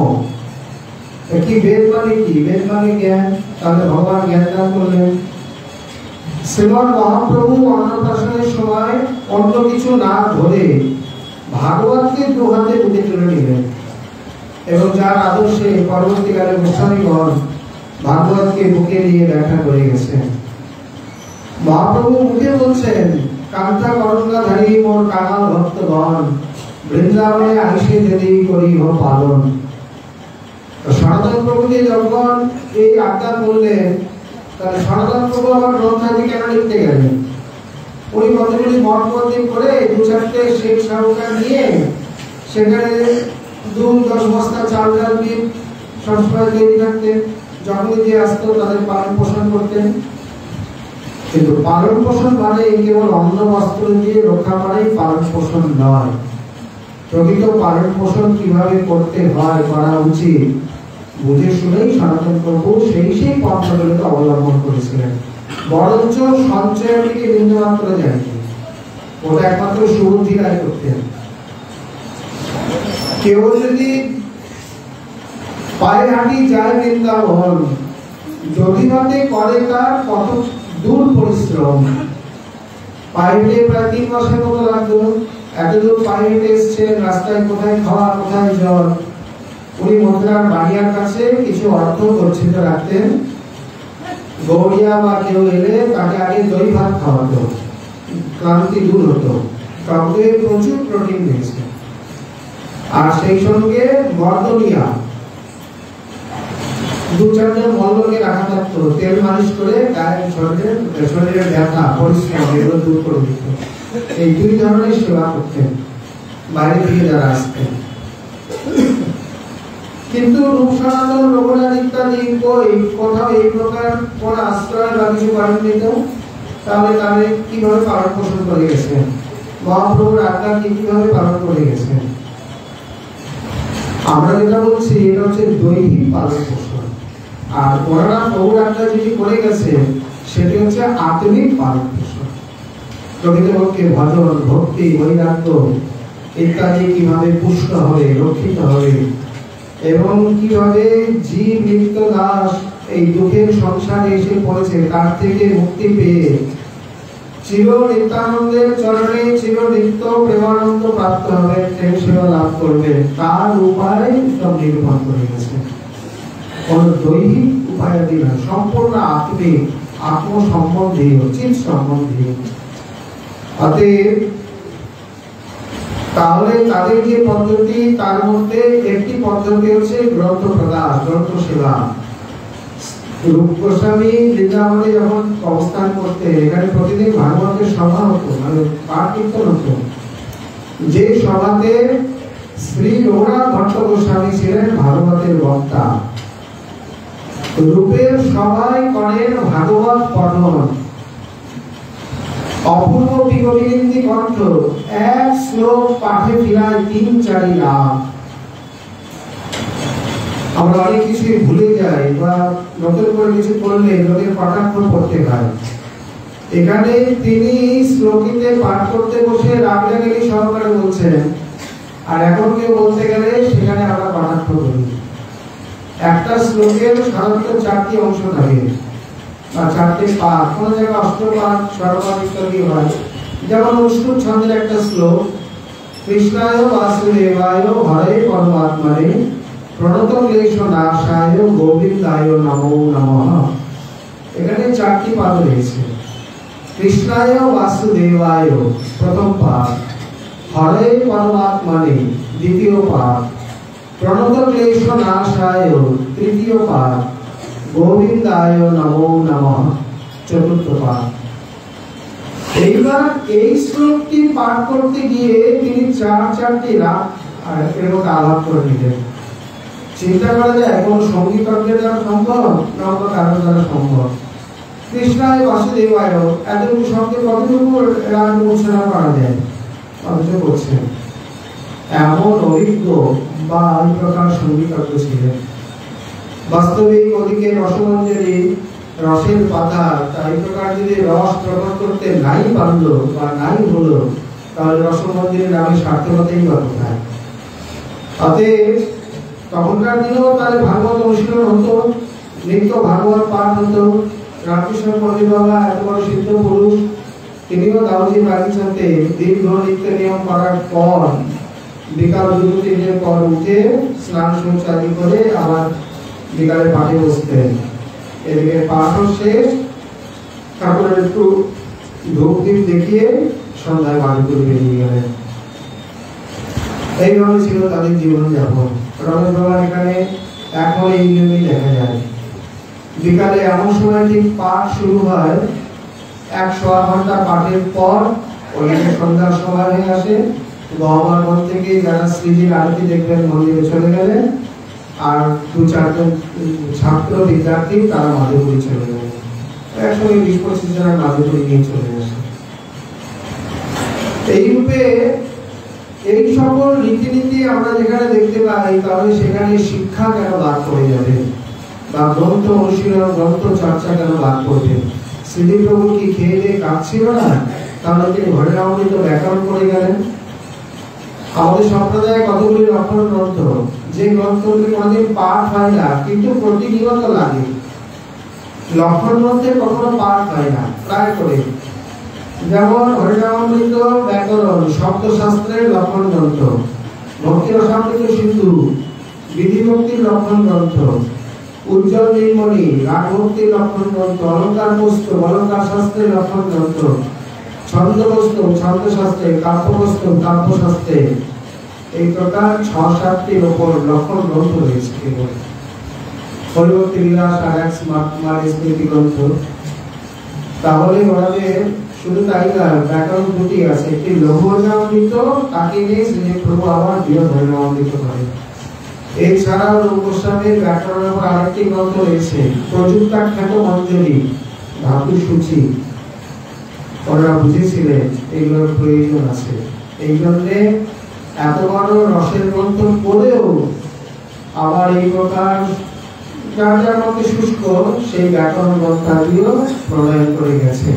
কি বেদ মানে কি? বেদ মানে জ্ঞান। তাহলে ভগবান জ্ঞান দান করলেন। শ্রীমৎ মহাপ্রভু অন্নপ্রাশনের সময় অন্য কিছু না ধরে ভাগবতকে দু হাতে বুকে তুলে নিলেন এবং যার আদর্শে পরবর্তীকালে গোস্বামীগণ ভাগবতকে বুকে নিয়ে ব্যাখ্যা করে গেছেন। মহাপ্রভু মুখে বলছেন কান্তা করুণাধারী মোর কাঙাল ভক্তগণ, বৃন্দাবনে আইসে যদি করিব পালন। সনাতন প্রভুকে যখন এই আজ্ঞা করলেন, তাহলে সনাতন প্রভু আবার গ্রন্থাদি কেন লিখতে গেলেন? উনি কতগুলি মঠ মন্দির করে দু চারটে শেখ সাহুকার নিয়ে সেখানে 10 বস্তা চাল ডাল দিয়ে সবসময় তৈরি থাকতেন, যখনই যে আসতো তাদের পালন পোষণ করতেন। কিন্তু পালন পোষণ মানে কেবল অন্ন বস্ত্র দিয়ে রক্ষা করাই পালন পোষণ নয়। প্রকৃত পালন পোষণ কিভাবে করতে হয়, করা উচিত বুঝে শুনেই সনাতন প্রভু সেই পন্থাগুলোকে অবলম্বন করেছিলেন। বরঞ্চ সঞ্চয়ের দিকে বিন্দুমাত্র যায়নি, ওটা একমাত্র সুবুদ্ধিরাই করতেন। কেউ যদি পায়ে হাঁটি যায় বৃন্দাবন, যদি ভাতে করে তার কত দূর পরিশ্রম। পায়ে হেঁটে প্রায় 3 মাসের মতো লাগলো। এত দূর পায়ে হেঁটে এসছেন, রাস্তায় কোথায় খাওয়া কোথায় জল। উনি মন্দিরার বাড়িয়ার কাছে কিছু অর্থ গচ্ছিত রাখতেন। গৌড়িয়া বা কেউ এলে তাকে আগে দই ভাত খাওয়াতো, ক্লান্তি দূর হতো। টকে প্রচুর প্রোটিন রয়েছে। আর সেই সঙ্গে মর্দনিয়া 2-4 জন মল্লকে রাখা থাকতো, তেল মালিশ করে গায়ের শরীরের ব্যথা পরিশ্রম এগুলো দূর করে দিত। এই 2 ধরনের সেবা করতেন বাইরে থেকে যারা আসতেন। কিন্তু রূপ সনাতন রঘুনাথ ইত্যাদি কোথাও এই প্রকার কোন আশ্রয় বা কিছু করেননি। তো তাহলে তাহলে কিভাবে পালন পোষণ করে গেছেন? মহাপ্রভুর আজ্ঞা কিভাবে পালন করে গেছেন? আমরা যেটা বলছি এটা হচ্ছে দৈহিক পালন পোষণ, আর ওনারা প্রভুর আজ্ঞা যেটি করে গেছে সেটি হচ্ছে আত্মিক পালন পোষণ। প্রকৃতপক্ষে ভজন, ভক্তি, বৈরাগ্য ইত্যাদি কিভাবে পুষ্ট হবে, রক্ষিত হবে, এবং কিভাবে জীব নিত্য দাস এই দুঃখের সংসারে এসে পড়েছে তার থেকে মুক্তি পেয়ে চির নিত্যানন্দের চরণে চির নিত্য প্রেমানন্দ প্রাপ্ত হবে, প্রেম সেবা লাভ করবে, তার উপায় সব নিরূপণ করে গেছে। কোন দৈহিক উপায় না, সম্পূর্ণ আত্মিক, আত্মসম্বন্ধীয়, চিৎ সম্বন্ধীয়। অতএব তাহলে তাদের যে পদ্ধতি, তার মধ্যে একটি পদ্ধতি হচ্ছে গ্রন্থ প্রদান, গ্রন্থ সেবা। রূপ গোস্বামী বৃন্দাবনে যখন অবস্থান করতে, এখানে প্রতিদিন ভাগবতের সভা হতো, মানে পাঠ কীর্তন হতো। যে সভাতে শ্রী রঘুনাথ ভট্ট গোস্বামী ছিলেন ভাগবতের বক্তা। রূপের সভায় করেন ভাগবত পঠন, অপূর্ব বিগবিন্দি কণ্ঠ, এক শ্লোক পাঠে ফিরায় 3-4 লাখ। আমরা অনেক কিছুই ভুলে যাই বা নতুন করে কিছু করলে লোকের কটাক্ষ করতে হয়। এখানে তিনি শ্লোকিতে পাঠ করতে বসে রাগলাগিলি সহকারে বলছেন, আর এখন কেউ বলতে গেলে সেখানে আমরা কটাক্ষ করি। একটা শ্লোকের সাধারণত 4টি অংশ থাকে বা 4টে পাঠ, কোন জায়গায় অষ্টপাঠ, স্বরপাঠ ইত্যাদি হয়। যেমন অষ্টম ছন্দের একটা শ্লোক, কৃষ্ণায় বাসুদেবায় হরে পরমাত্মনে প্রণত ক্লেশ নাশায় গোবিন্দায় নমো নমঃ। এখানে 4টি পাদ রয়েছে। কৃষ্ণায় বাসুদেবায় প্রথম পাদ, হরে পরমাত্মনে দ্বিতীয় পাদ, প্রণত ক্লেশ নাশায় তৃতীয় পাদ, গোবিন্দায় নমো নমঃ চতুর্থ পাদ। এইবার এই শ্লোকটি পাঠ করতে গিয়ে তিনি 4-4টি রাগ এরকম আলাপ করে নিলেন। চিন্তা করা যায় কোন সঙ্গীতজ্ঞের দ্বারা সম্ভব না অন্য কারো দ্বারা সম্ভব? কৃষ্ণায় বাসুদেবায় এতটুকু শব্দে কতটুকু রাগ উচ্চারণ করা যায়? অথচ করছেন। এমন অভিজ্ঞ বা এই প্রকার সঙ্গীতজ্ঞ ছিলেন। বাস্তবিক ওদিকে রসমঞ্জরি রসের পাতা, তাই প্রকার যদি রস প্রকট করতে নাই পারলো বা নাই হলো, তাহলে রসমঞ্জরির নামে সার্থকতাই বা কোথায়? অতএব তখনকার দিনেও তাদের ভাগবত অনুশীলন হতো, নিত্য ভাগবত পাঠ হতো। রামকৃষ্ণ পণ্ডিত বাবা এত বড় সিদ্ধ পুরুষ, তিনিও দাউজি বাগিচাতে দীর্ঘ নিত্য নিয়ম করার পর বিকাল 2-3 পর উঠে স্নান শৌচাদি করে আবার বিকালে পাঠে বসতেন। এদিকে পাঠও শেষ, ঠাকুরের একটু ধূপ দ্বীপ দেখিয়ে সন্ধ্যায় বাড়ি করে বেরিয়ে গেলেন। এইভাবে ছিল তাদের জীবনযাপন। রমেশ বাবার এখানে এখন এই নিয়মই দেখা যায়। বিকালে এমন সময় ঠিক পাঠ শুরু হয়, 1.25 ঘন্টা পাঠের পর ওইখানে সন্ধ্যার সময় হয়ে আসে। গহমার মন থেকে যারা শ্রীজির আরতি দেখবেন মন্দিরে চলে গেলেন, আর 2-4 ছাত্র বিদ্যার্থী তারা মাধবপুরী চলে গেলেন। একসঙ্গে 20-25 জনের মাধবপুরী নিয়ে চলে আসে। এই রূপে এই সকল রীতিনীতি আমরা যেখানে দেখতে পাই, তাহলে সেখানে শিক্ষা কেন লাভ করে যাবে, বা গ্রন্থ অনুশীলন, গ্রন্থ চর্চা কেন লাভ করবে? শ্রীদেব প্রভু কি খেয়ে দিয়ে কাঁদছিল না? তাহলে তিনি হরিনামামৃত ব্যাকরণ করে গেলেন। আমাদের সম্প্রদায়ে কতগুলি লক্ষণ গ্রন্থ, যে গ্রন্থগুলি কোনোদিন পাঠ হয় না কিন্তু প্রতিনিয়ত লাগে। লক্ষণ গ্রন্থে কখনো পাঠ হয় না প্রায় করে, যেমন হরিনামামৃত ব্যাকরণ শব্দশাস্ত্রের লক্ষণ গ্রন্থ, ভক্তি রসামৃত সিন্ধু বিধিভক্তির লক্ষণ গ্রন্থ, উজ্জ্বল নীলমণি রাগ ভক্তির লক্ষণ গ্রন্থ, অলঙ্কার পুস্তক অলঙ্কার শাস্ত্রের লক্ষণ গ্রন্থ, ছন্দ পুস্তক ছন্দশাস্ত্রে, কাব্য পুস্তক কাব্যশাস্ত্রে, এই প্রকার 6-7টির ওপর লক্ষণ গ্রন্থ রয়েছে। কেবল হরিভক্তি বিলাস আর এক স্মৃতি গ্রন্থ। তাহলে ওনাদের শুধু তাই না, ব্যাকরণ দুটি আছে, একটি লঘু হরিনামামৃত, তাকে নিয়ে শ্রী প্রভু আবার বৃহৎ হরিনামামৃত করে। এছাড়াও রূপগোস্বামীর ব্যাকরণের উপর আরেকটি গ্রন্থ রয়েছে, প্রযুক্তাখ্যাত মঞ্জরি ধাতু সূচি। ওনারা বুঝেছিলেন এগুলোর প্রয়োজন আছে, এই জন্যে এত বড় রসের গ্রন্থ পড়েও আবার এই প্রকার যার যার মধ্যে শুষ্ক সেই ব্যাকরণ গ্রন্থাদিও প্রণয়ন করে গেছে,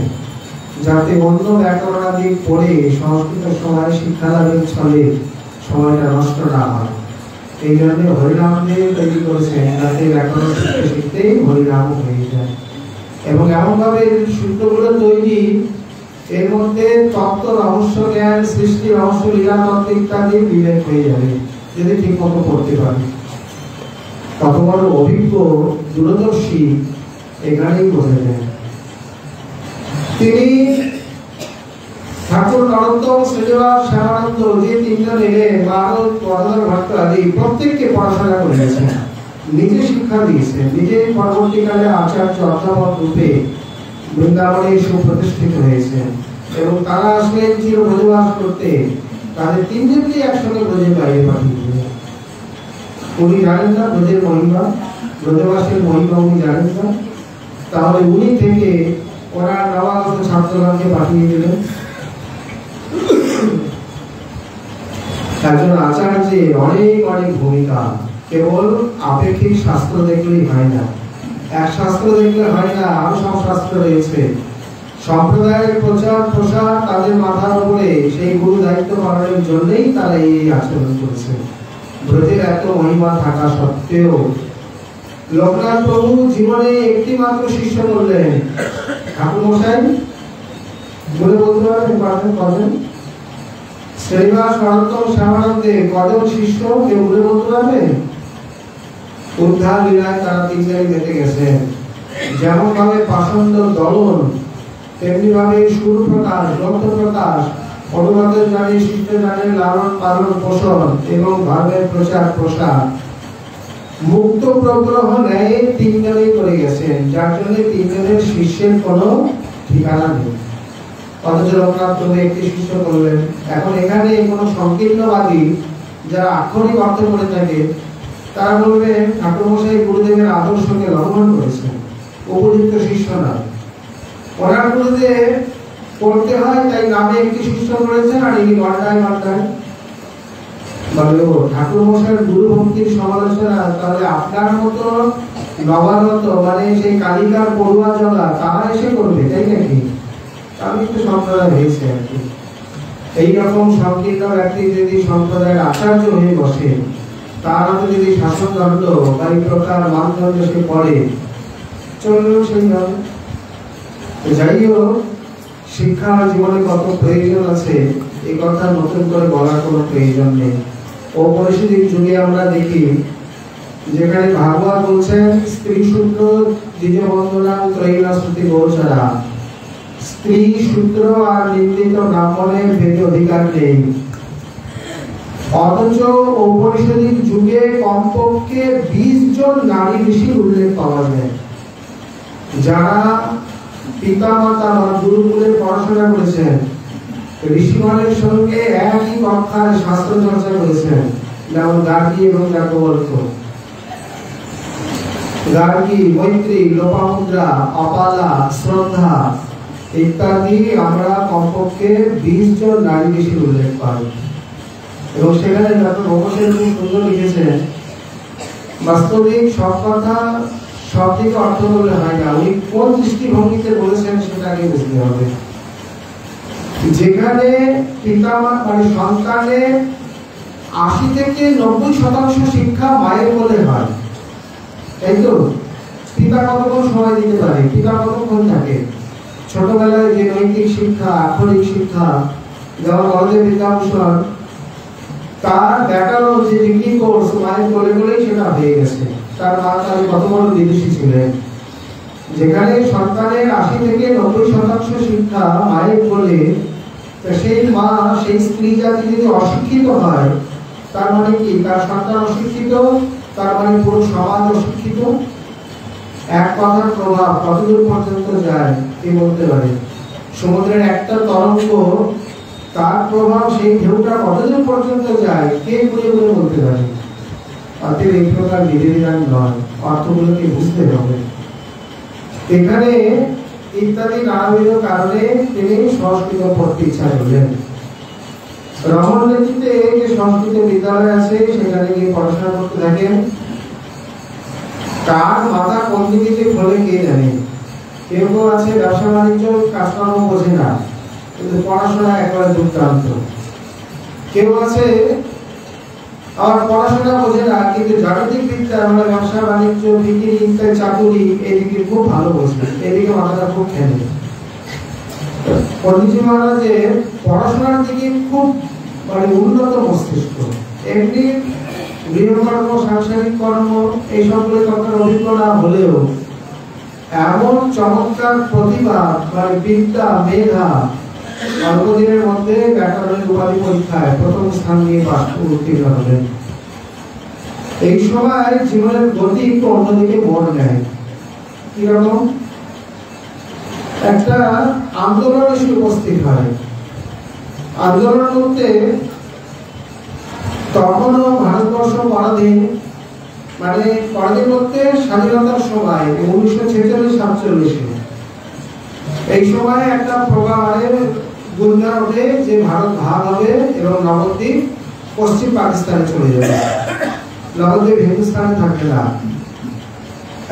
যাতে অন্য ব্যাকরণাদি পড়ে সংস্কৃত সময় শিক্ষা লাভের ছলে সময়টা নষ্ট না হয়। এই জন্য হরিনাম দিয়ে তৈরি করেছেন, যাতে ব্যাকরণ শিখতে শিখতেই হরিনাম হয়ে যায়। এবং এমনভাবে সূত্রগুলো তৈরি, এর মধ্যে তত্ত্ব রহস্য জ্ঞান, সৃষ্টি রহস্য, লীলা তত্ত্ব ইত্যাদি বিবেক হয়ে যাবে যদি ঠিক মতো পড়তে পারি। কত বড় অভিজ্ঞ দূরদর্শী এখানেই বোঝা যায়। তিনি ঠাকুর নরোত্তম, শ্রীনিবাস, শ্যামানন্দ, যে তিনজন এলেন, ভারত গদাধর ভট্ট আদি প্রত্যেককে পড়াশোনা করেছেন, নিজে শিক্ষা দিয়েছেন, নিজে পরবর্তীকালে আচার্য অধ্যাপক রূপে বৃন্দাবনে সুপ্রতিষ্ঠিত হয়েছেন। এবং তারা আসলেন চির ব্রজবাস করতে, তাদের তিনজনকে একসঙ্গে ব্রজের বাইরে পাঠিয়ে দিলেন। উনি জানেন না ব্রজের মহিমা, ব্রজবাসের মহিমা উনি জানেন না, তাহলে উনি থেকে ওরা নবাগত ছাত্রগণকে পাঠিয়ে দিলেন। একজন আচার্যের অনেক অনেক ভূমিকা, কেবল আপেক্ষিক শাস্ত্র দেখলেই হয় না, এক শাস্ত্র দেখলে হয় না, আরো সব শাস্ত্র রয়েছে। সম্প্রদায়ের প্রচার প্রসার তাদের মাথার উপরে, সেই গুরু দায়িত্ব পালনের জন্যই তারা এই আচরণ করেছে। ব্রজের এত মহিমা থাকা সত্ত্বেও লোকনাথ প্রভু জীবনে একটি মাত্র শিষ্য করলেন। ঠাকুর মশাই বলে বলতে পারবেন কজন? শ্রীনিবাস, নরোত্তম, শ্যামানন্দে কজন শিষ্য কেউ বলে বলতে পারবে? উদ্ধার লীলায় তারা তিনজনই মেতে গেছেন। যেমন ভাবে পাষণ্ড দলন, তেমনি ভাবে সুর প্রকাশ, গ্রন্থ প্রকাশ, অনুবাদের জানে, শিষ্ট জানে, লালন পালন পোষণ এবং ধর্মের প্রচার প্রসার মুক্ত প্রগ্রহ ন্যায় তিনজনই করে গেছেন, যার জন্য তিনজনের শিষ্যের কোনো ঠিকানা নেই। অথচ লোকনাথ প্রভু একটি শিষ্য করলেন। এখন এখানে কোনো সংকীর্ণবাদী যারা আক্ষরিক অর্থ করে থাকে, তারা বলবে ঠাকুর মশাই গুরুদেবের আদর্শকে লঙ্ঘন করেছেন, উপযুক্ত শিষ্য না। ওনার গুরুদেব করতে হয় তাই নামে একটি শিষ্য করেছেন, আর ইনি ঘন্টায় ঘন্টায় বলবে ঠাকুর মশাইয়ের গুরু ভক্তির সমালোচনা। তাহলে আপনার মতো নবাগত, মানে সেই কালিকার পড়ুয়া জগা, তারা এসে করবে, তাই নাকি? আমি একটু সম্প্রদায় হয়েছে আর কি। এইরকম সংকীর্ণ ব্যক্তি যদি সম্প্রদায়ের আচার্য হয়ে বসে, তার হাতে যদি শাসনদণ্ড বা এই প্রকার মানদণ্ড সে পড়ে, চললেও সেইভাবে। যাই হোক, শিক্ষা জীবনে কত প্রয়োজন আছে এই কথা নতুন করে বলার কোনো প্রয়োজন নেই। ঔপনিষদিক যুগে আমরা দেখি যেখানে ভাগবত বলছেন স্ত্রী শূদ্র দ্বিজ বন্দনা ত্রৈলা শ্রুতি গোচরা, স্ত্রী, শূদ্র আর নিন্দিত ব্রাহ্মণের ভেদ অধিকার নেই। অথচ ঔপনিষদিক যুগে কমপক্ষে 20 জন নারী ঋষির উল্লেখ পাওয়া যায়, যারা পিতামাতা বা গুরুকুলে পড়াশোনা করেছেন, ঋষিগণের সঙ্গে একই কক্ষায় শাস্ত্র চর্চা করেছেন, যেমন গার্গী এবং যাজ্ঞবল্ক্য। গার্গী, মৈত্রী, লোপামুদ্রা, অপালা, শ্রদ্ধা ইত্যাদি আমরা কমপক্ষে 20 জন নারী ঋষির উল্লেখ পাই। এবং সেখানে ডক্টর ভৌমসেন খুব সুন্দর লিখেছেন, বাস্তবিক সব কথা সব দিকে অর্থ বললে হয় না, উনি কোন দৃষ্টিভঙ্গিতে বলেছেন সেটা আগে বুঝতে হবে। যেখানে পিতামাতা মানে সন্তানের 80 থেকে 90% শিক্ষা মায়ের বলে হয়, তাই তো? পিতা কতক্ষণ সময় দিতে পারে, পিতা কতক্ষণ থাকে? ছোটবেলায় যে নৈতিক শিক্ষা, আক্ষরিক শিক্ষা, যেমন বড়দের বিদ্যাভূষণ, তার ব্যাকরণ যে ডিগ্রি কোর্স মায়ের বলে বলেই সেটা হয়ে গেছে। তার মা তার কত বড় বিদুষী ছিলেন। যেখানে সন্তানের 80 থেকে 90% শিক্ষা মায়ের বলে, সেই মা, সেই স্ত্রী জাতি যদি অশিক্ষিত হয়, তার মানে কি? তার সন্তান অশিক্ষিত, তার মানে পুরো সমাজ অশিক্ষিত। এক কথার প্রভাব কতদূর পর্যন্ত যায় কে বলতে পারে? সমুদ্রের একটা তরঙ্গ, তার প্রভাব সেই ঢেউটা কতদূর পর্যন্ত যায় কে বলে বলতে পারে? অতএব এই প্রকার বিধিবিধান নয়, অর্থগুলোকে বুঝতে হবে। এখানে ইত্যাদি নানাবিধ কারণে তিনি সংস্কৃত পড়তে ইচ্ছা করলেন। রমণীতে যে সংস্কৃত বিদ্যালয় আছে সেখানে গিয়ে পড়াশোনা করতে থাকেন। কার মাথা কোন দিকে যে খোলে কে জানে। কেউ কেউ আছে ব্যবসা বাণিজ্য কাজকর্ম বোঝে না, কিন্তু পড়াশোনা একেবারে দুর্দান্ত। কেউ আছে আর পড়াশোনা বোঝে না, কিন্তু জাগতিক বিদ্যা আমরা ব্যবসা বাণিজ্য, বিক্রি, ইত্যাদি, চাকুরি এইদিকে খুব ভালো বোঝে, এদিকে মাথাটা খুব খেলে। পণ্ডিতজি মহারাজের পড়াশোনার দিকে খুব মানে উন্নত মস্তিষ্ক। এমনি গৃহকর্ম, সাংসারিক কর্ম এই সবগুলো তখন অভিজ্ঞ না হলেও এমন চমৎকার প্রতিভা মানে বিদ্যা, মেধা, অল্পদিনের মধ্যে ব্যাকরণের উপাধি পরীক্ষায় প্রথম স্থান নিয়ে পাশ উত্তীর্ণ হলেন। এই সময় জীবনের গতি একটু অন্যদিকে মোড় নেয়। কিরকম? একটা আন্দোলন এসে উপস্থিত হয়। আন্দোলন বলতে তখনও ভারতবর্ষ পরাধীন, মানে পরাধীন বলতে স্বাধীনতার সময় 1946-47 এই সময় একটা প্রোগ্রামের গুঞ্জন ওঠে যে ভারত ভাগ হবে এবং নবদ্বীপ পশ্চিম পাকিস্তানে চলে যাবে, নবদ্বীপ হিন্দুস্তানে থাকবে না।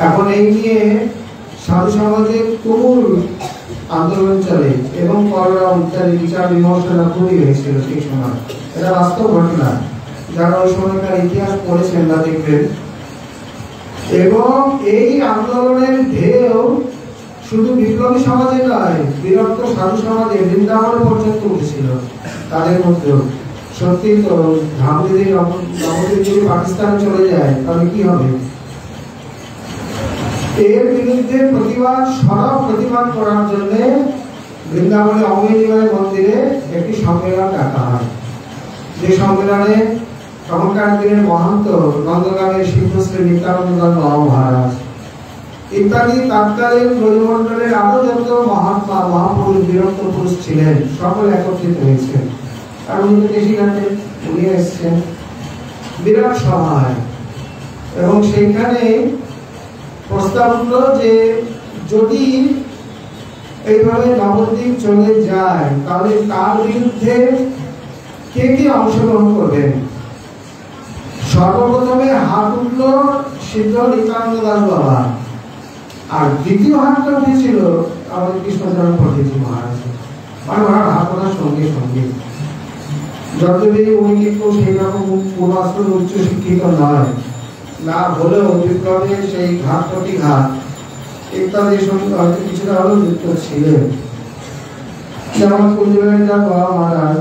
এখন এই নিয়ে সাধু সমাজের তুমুল আন্দোলন চলে এবং করোনা ইত্যাদি বিচার বিমর্শনা খুবই হয়েছিল সেই সময়। এটা বাস্তব ঘটনা, যারা ওই সময়কার ইতিহাস পড়েছেন বা দেখবেন। এবং এই আন্দোলনের ঢেউ শুধু বিপ্লবী সমাজে নয়, বিরক্ত সাধু সমাজে বৃন্দাবন পর্যন্ত উঠেছিল। তাদের মধ্যেও সত্যি তো ধামদিদি নবদ্বীপ যদি পাকিস্তানে চলে যায় তাহলে কি হবে? এর বিরুদ্ধে প্রতিবাদ, সরব প্রতিবাদ করার জন্য বৃন্দাবনে অমৃতময় মন্দিরে একটি সম্মেলন ডাকা হয়। যে সম্মেলনে তখনকার দিনের মহান্ত নন্দগামের সিদ্ধশ্রী নিত্যানন্দ মহারাজ ইত্যাদি তৎকালীন ব্রজমণ্ডলের আরো যত মহাত্মা, মহাপুরুষ, বিরক্ত পুরুষ ছিলেন সকলে একত্রিত হয়েছেন। আর উনি দেশিঘাটে উনি এসছেন, বিরাট সভায়। এবং সেইখানে প্রস্তাব হলো যে যদি এইভাবে নবদ্বীপ চলে যায় তাহলে তার বিরুদ্ধে কে কে অংশগ্রহণ করবেন। সর্বপ্রথমে হাত উঠল সিদ্ধ নিত্যানন্দ দাস বাবা, আর দ্বিতীয় হাতটা উঠেছিল আমাদের কৃষ্ণচরণ পণ্ডিতজি মহারাজ। মানে ওনার হাত ওঠার সঙ্গে সঙ্গে, যতদিন উনি কিন্তু সেই রকম পূর্বাস্ত্র উচ্চ শিক্ষিত নয়, না হলেও বিপ্লবের সেই ঘাত প্রতিঘাত ইত্যাদির সঙ্গে হয়তো কিছুটা হলেও যুক্ত ছিলেন। যেমন কুঞ্জবিহারীদাস বাবা মহারাজ,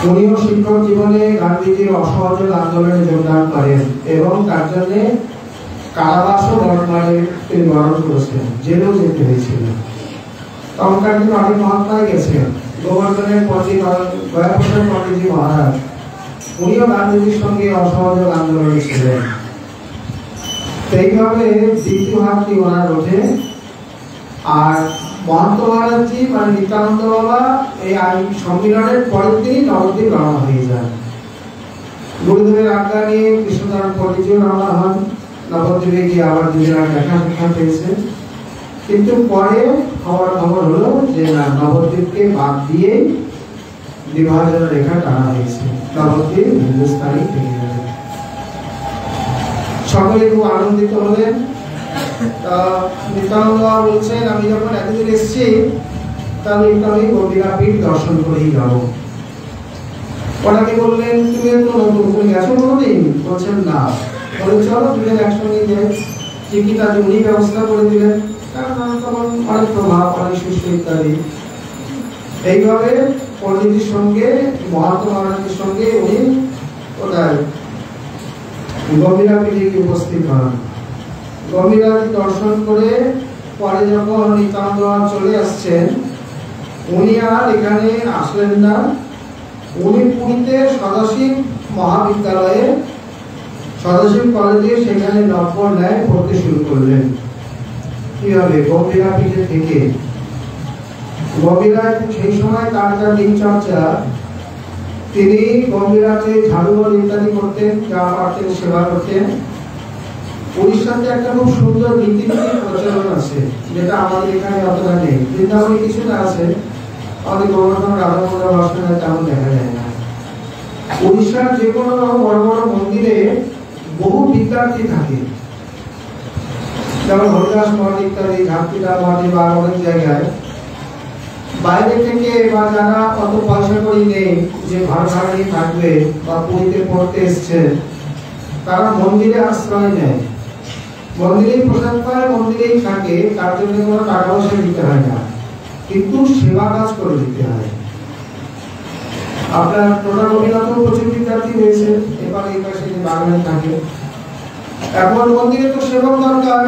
উনিও শিক্ষক জীবনে গান্ধীজির অসহযোগ আন্দোলনে যোগদান করেন এবং তার জন্য কারাবাসও বরণ করেছেন, জেলেও যেতে হয়েছিল। তখনকার দিনে অনেক মহাত্মাই গেছেন। গোবর্ধনের পণ্ডিত গয়াপ্রসাদ পণ্ডিতজি মহারাজ, উনিও গান্ধীজির সঙ্গে অসহযোগ আন্দোলনে ছিলেন। এইভাবে দ্বিতীয় হাতটি ওনার ওঠে। আর মহন্ত মহারাজজি মানে নিত্যানন্দ বাবা এই সম্মিলনের পরের দিনই নবদ্বীপ রওনা হয়ে যান। গুরুদেবের আজ্ঞা নিয়ে কৃষ্ণনারায়ণ পণ্ডিতজিও রওনা হন। নবদ্বীপে গিয়ে আবার দুজনের দেখা সাক্ষাৎ পেয়েছে। কিন্তু পরে খবর হলো যে না, নবদ্বীপকে বাদ দিয়ে বিভাজন রেখা টানা হয়েছে, নবদ্বীপ হিন্দুস্তানি থেকে যাবে। সকলে খুব আনন্দিত হলেন। নিত্যানন্দ বলছেন, আমি যখন এতদিন এসেছি তাহলে একটু আমি গোপীনাথপীঠ দর্শন করেই যাবো। ওনাকে বললেন, তুমি তো নতুন করে গেছো কোনোদিন? বলছেন না। বলে চলো দুজন একসঙ্গে যাই। টিকিট আজ উনি ব্যবস্থা করে দিলেন, কারণ তখন অনেক প্রভাব, অনেক শিষ্য ইত্যাদি। এইভাবে পণ্ডিতের সঙ্গে মহাত্মা মহারাজের সঙ্গে উনি কোথায় গম্ভীরাপীঠে গিয়ে উপস্থিত হন। গম্ভীরাপীঠ দর্শন করে পরে যখন নিত্যানন্দ চলে আসছেন, উনি আর এখানে আসলেন না। উনি পুরীতে সদাশিব মহাবিদ্যালয়ে, সদাশিব কলেজে সেখানে নম্বর নেয় পড়তে শুরু করলেন। কিভাবে? গম্ভীরাপীঠে থেকে। গম্ভীরায় সেই সময় তার যা দিনচর্চা, তিনি গম্ভীরাতে ঝাড়ুবল ইত্যাদি করতেন, যা পারতেন সেবা করতেন। উড়িষ্যাতে একটা খুব সুন্দর নীতিনীতির প্রচলন আছে, যেটা আমাদের এখানে অতটা নেই। বৃন্দাবনে কিছুটা আছে, আমাদের গোবর্ধন রাধামোহন বাসনায় তেমন দেখা যায় না। উড়িষ্যার যে কোনো বড় বড় মন্দিরে বহু বিদ্যার্থী থাকে, যেমন হরিদাস মঠ ইত্যাদি, ঝাঁপিদা মঠে বা অনেক জায়গায় বাইরে থেকে বা যারা অত পয়সা করি নেই যে ঘর ভাড়া নিয়ে থাকবে বা পুরীতে পড়তে এসছে, তারা মন্দিরে আশ্রয় নেয়, মন্দিরেই প্রসাদ পায়, মন্দিরেই থাকে। তার জন্য কোনো টাকা পয়সা দিতে হয় না, কিন্তু সেবা কাজ করে দিতে হয়। আপনার টোটাল অভিনতেও প্রচুর বিদ্যার্থী রয়েছে, এবার এই পাশে যে বাগানে থাকে। এখন মন্দিরে তো সেবক দরকার,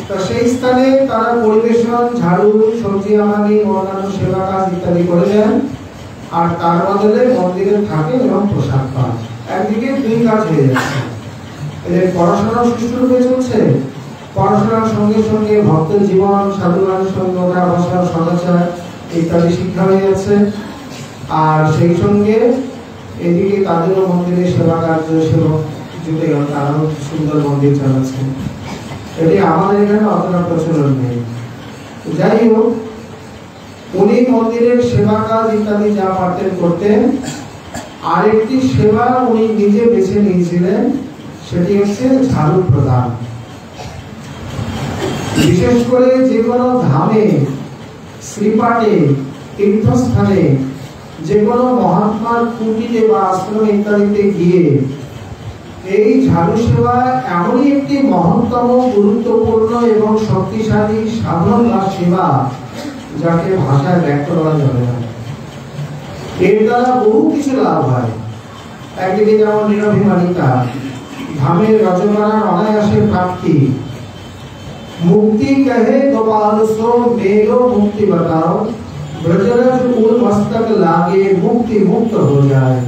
তা সেই স্থানে তারা পরিবেশন, ঝাড়ু, সবজি আনানি, অন্যান্য সেবা কাজ ইত্যাদি করে দেন। আর তার বদলে মন্দিরে থাকে এবং প্রসাদ পান। একদিকে দুই কাজ হয়ে যাচ্ছে। এদের পড়াশোনাও সুষ্ঠুরূপে চলছে, পড়াশোনার সঙ্গে সঙ্গে ভক্ত জীবন, সাধুবানের সঙ্গে ওঠা বসা, সদাচার ইত্যাদি শিক্ষা হয়ে যাচ্ছে। আর সেই সঙ্গে এদিকে তাদেরও মন্দিরে সেবা কার্য, সেবক জুটে গেল, তারাও সুন্দর মন্দির চালাচ্ছে। এটি আমাদের এখানে অতটা প্রচলন নেই। যাই হোক, উনি মন্দিরের সেবা কাজ ইত্যাদি যা পারতেন করতেন। আরেকটি সেবা উনি নিজে বেছে নিয়েছিলেন, সেটি হচ্ছে ঝাড়ু প্রদান। বিশেষ করে যে কোনো ধামে, শ্রীপাঠে, তীর্থস্থানে, যে কোনো মহাত্মার কুটিরে বা আশ্রমে ইত্যাদিতে গিয়ে এই ঝাড়ু সেবা এমনই একটি মহত্তম, গুরুত্বপূর্ণ এবং শক্তিশালী সাধন বা সেবা, যাকে ভাষায় ব্যক্ত করা যাবে না। এর দ্বারা বহু কিছু লাভ হয়। একদিকে যেমন নিরভিমানিতা, ধামের রজমানার অনায়াসের প্রাপ্তি, মুক্তি কহে গোপাল সো মেরো মুক্তি বাতাও, ব্রজরজ উল মস্তক লাগে মুক্তি মুক্ত হয়ে যায়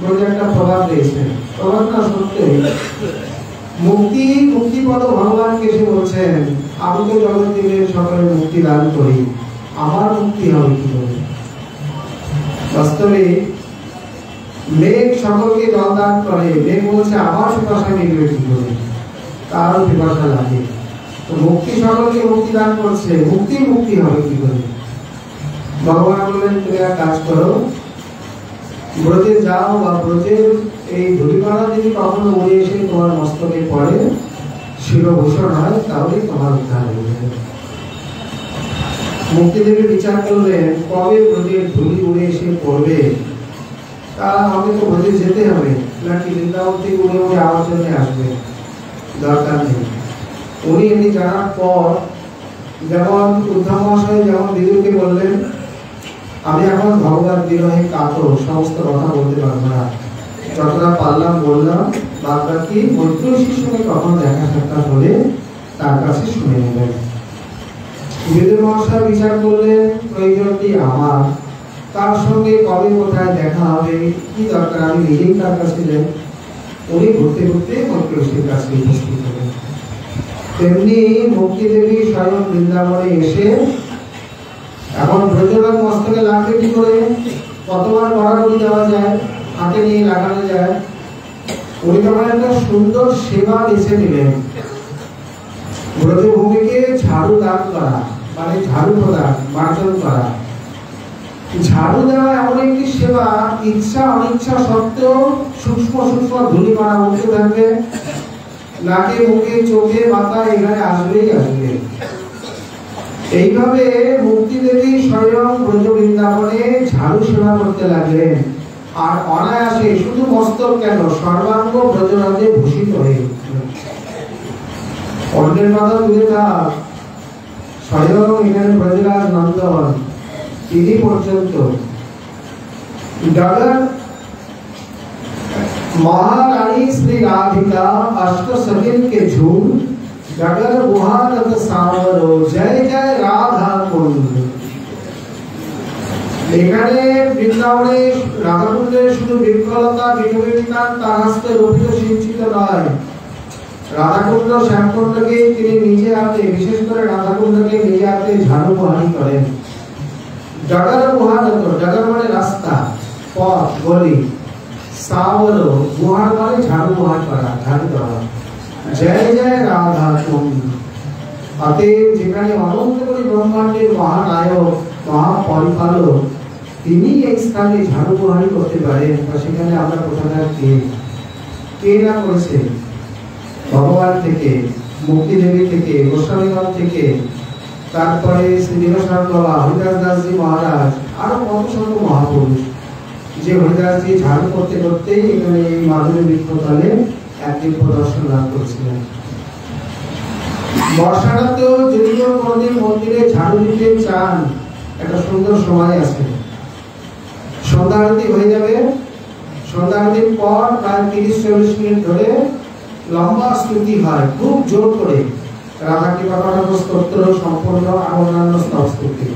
বলে একটা প্রবাদ রয়েছে। প্রবাদটা সত্যি। মুক্তিপদ ভগবানকে এসে বলছেন, আমি তো জগৎ জীবের সকলের মুক্তি দান করি, আমার মুক্তি হবে কি করে? বাস্তবে মেঘ সকলকে জল দান করে, মেঘ বলছে আমার পিপাসা মিটবে কি করে? তারও পিপাসা লাগে। তো মুক্তি সকলকে মুক্তি দান করছে, মুক্তি হবে কি করে? ভগবান বললেন, তুমি এক কাজ করো, ব্রজে যাও, বা ব্রজের এই ধূলিকণা যদি কখনো উড়ে এসে তোমার মস্তকে পড়ে, শিরভূষণ হয়, তাহলে তোমার উদ্ধার হয়ে যাবে। মুক্তিদেবী বিচার করলেন, কবে ব্রজের ধূলি উড়ে এসে পড়বে? তা আমাকে তো ব্রজে যেতে হবে, নাকি বৃন্দাবন থেকে উড়ে উড়ে আমার জন্য আসবে? দরকার নেই। উনি এটি জানার পর, যেমন উদ্ধব মহাশয় যেমন বিদুরকে বললেন, আমি এখন ভগবান বিরহে কাতর, সমস্ত কথা বলতে পারবো না, যতটা পারলাম বললাম, বাদ বাকি মৈত্রীর সঙ্গে কখন দেখা সাক্ষাৎ হলে তার কাছে শুনে নেবেন। বিদ্যুৎ মহাশয় বিচার করলেন প্রয়োজনটি আমার, তার সঙ্গে কবে কোথায় দেখা হবে, কি দরকার, আমি নিজেই তার কাছে যাই। উনি ঘুরতে ঘুরতে মন্ত্রীর কাছে উপস্থিত হলেন। তেমনি মুক্তি দেবী স্বয়ং বৃন্দাবনে এসে এখন ব্রজরাজ মস্তকে লাগবে কি করে, কতবার গড়াগড়ি দেওয়া যায়, হাতে নিয়ে লাগানো যায়। উনি তখন একটা সুন্দর সেবা বেছে নিলেন, ব্রজভূমিকে ঝাড়ু দান করা, মানে ঝাড়ু প্রদান, মার্জন করা। ঝাড়ু দেওয়া এমন একটি সেবা, ইচ্ছা অনিচ্ছা সত্ত্বেও সূক্ষ্ম সূক্ষ্ম ধুলি মারা উঠতে থাকবে, নাকে মুখে চোখে মাথায় এখানে আসবেই আসবে। এইভাবে মুক্তি দেবী স্বয়ং ব্রজ বৃন্দাবনে ঝাড়ু সেবা করতে লাগলেন। আর অনায়াসে শুধু মস্তক কেন, সর্বাঙ্গ ব্রজরাজে ভূষিত হয়ে অন্যের কথা তুলে থাক, স্বয়ং এখানে ব্রজরাজ নন্দন তিনি পর্যন্ত जगत महारानी श्री राधिका अष्ट सखिन के झूम जगत गुहानंद सावरो जय जय राधा कुंड। এখানে বৃন্দাবনে রাধাকুণ্ডে শুধু বিকলতা বিনোদিতান তার হস্তে রূপিত সিঞ্চিত নয়, রাধাকুণ্ড শ্যামকুণ্ডকে তিনি নিজে হাতে, বিশেষ করে রাধাকুণ্ডকে নিজে হাতে ঝাড়ু বহানি করেন। জগৎ গুহানন্দ, জগৎ মানে রাস্তা, পথ, গলি, সাবর গুহার মানে ঝাড়ু বহান করা, ঝাড়ু দেওয়া। জয় জয় রাধা কুণ্ড। অতএব যেখানে অনন্ত কোটি ব্রহ্মাণ্ডের মহানায়ক মহাপরিপালক তিনি এই স্থানে ঝাড়ু বহানি করতে পারেন, সেখানে আমরা কোথাকার কে না করেছে, ভগবান থেকে, মুক্তি দেবী থেকে, গোস্বামীগণ থেকে, তারপরে শ্রী নীলকণ্ঠ বাবা, হরিদাস দাসজি মহারাজ, আরো কত শত মহাপুরুষ, যে হরিদাসজি ঝাড়ু করতে করতে এখানে এই মাধুরী বৃক্ষতলে একদিন প্রদর্শন লাভ করেছিলেন। বর্ষারাতেও যদি কেউ কোনদিন মন্দিরে ঝাড়ু দিতে চান, একটা সুন্দর সময় আছে, সন্ধ্যা আরতি হয়ে যাবে, সন্ধ্যা আরতির পর প্রায় 30-40 মিনিট ধরে লম্বা স্তুতি হয়, খুব জোর করে, রাধা কৃপাকটাক্ষ স্তোত্র সম্পূর্ণ আর অন্যান্য স্তুতি।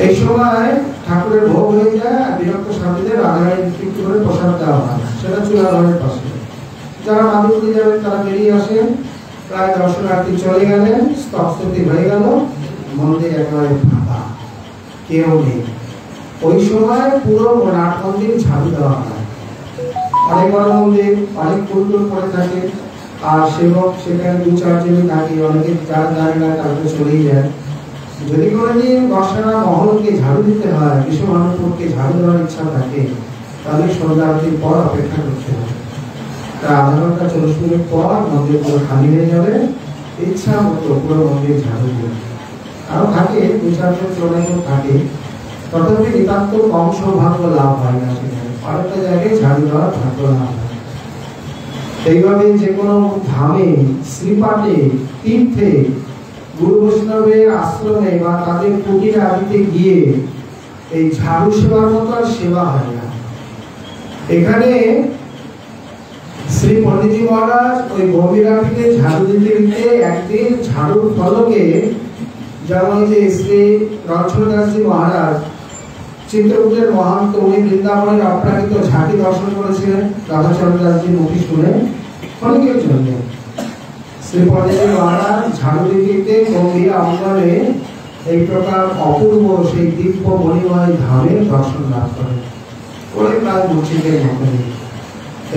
এই সময় ঠাকুরের ভোগ হয়ে যায়, আর বিরক্ত শান্তিদের রাধারানীর একটু করে প্রসাদ দেওয়া হয়, সেটা চুলা ঘরের পাশে। যারা মাদুরী যাবেন তারা বেরিয়ে আসেন, প্রায় দর্শনার্থী চলে গেলেন, স্তুতি হয়ে গেল, মন্দির একেবারে ফাঁকা, কেউ নেই। ওই সময় পুরো নাট মন্দির ঝাড়ু দেওয়া হয়। অনেক বড় মন্দির, অনেক ফুল পড়ে থাকে, আর সেবক সেখানে 2-4 জন থাকে, অনেকে যার দাঁড়িয়ে না তারপরে চলেই যায়। যদি কোনোদিন বর্ষারা মহলকে ঝাড়ু দিতে হয়, বিশ্বমানবপুরকে ঝাড়ু দেওয়ার ইচ্ছা থাকে, তাহলে সন্ধ্যা আরতির পর অপেক্ষা করতে হবে। তার আধা ঘন্টা 40 মিনিট পর মন্দির পুরো খালি হয়ে যাবে, ইচ্ছা মতো পুরো মন্দির ঝাড়ু দেবে। আরো থাকে 2-4 জন চলে থাকে, তথাপি নিতান্ত কম সৌভাগ্য লাভ হয় না সেখানে, অনেকটা জায়গায় ঝাড়ু দেওয়ার ভাগ্য লাভ হয়। এইভাবে যে কোনো ধামে, শ্রীপাঠে, তীর্থে, গুরু বৈষ্ণবের আশ্রমে বা তাদের কুটিরে আদিতে গিয়ে এই ঝাড়ু সেবার মতো আর সেবা হয় না। এখানে শ্রী পণ্ডিতজি মহারাজ ওই গভীরাটিতে ঝাড়ু দিতে দিতে একদিন ঝাড়ুর ফলকে, যেমন যে শ্রী রণছন্দাসজি মহারাজ চিত্রকূটের মহান্ত, উনি বৃন্দাবনের অপ্রাকৃত ঝাঁকি দর্শন করেছিলেন রাধাচরণ দাসজির মুখে শুনে, অনেকের জন্য শ্রী পণ্ডিতজি মহারাজ ঝাড়ু দিতে গম্ভীর অঙ্গনে এই প্রকার অপূর্ব সেই দিব্য মণিময় ধামের দর্শন লাভ করেন, ওই প্রায় মসজিদের মতন।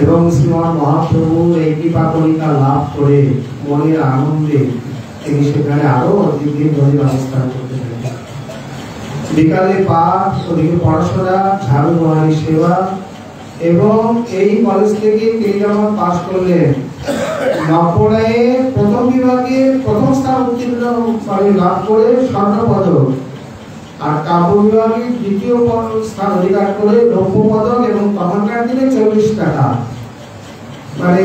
এবং শ্রীমান মহাপ্রভুর এই কৃপা কণিকা লাভ করে মনের আনন্দে তিনি সেখানে আরো দিব্যের মনের অবস্থান করতে থাকেন। বিকালে পাঠ, ওদিকে পড়াশোনা, ঝাড়ু বহানি সেবা, এবং এই কলেজ থেকে তিনি যখন পাশ করলেন, নবপড়ায় প্রথম বিভাগে প্রথম স্থান উত্তীর্ণ লাভ করে স্বর্ণপদক, আর কাব্য বিভাগে দ্বিতীয় স্থান অধিকার করে রৌপ্য পদক, এবং তখনকার দিনে 40 টাকা, মানে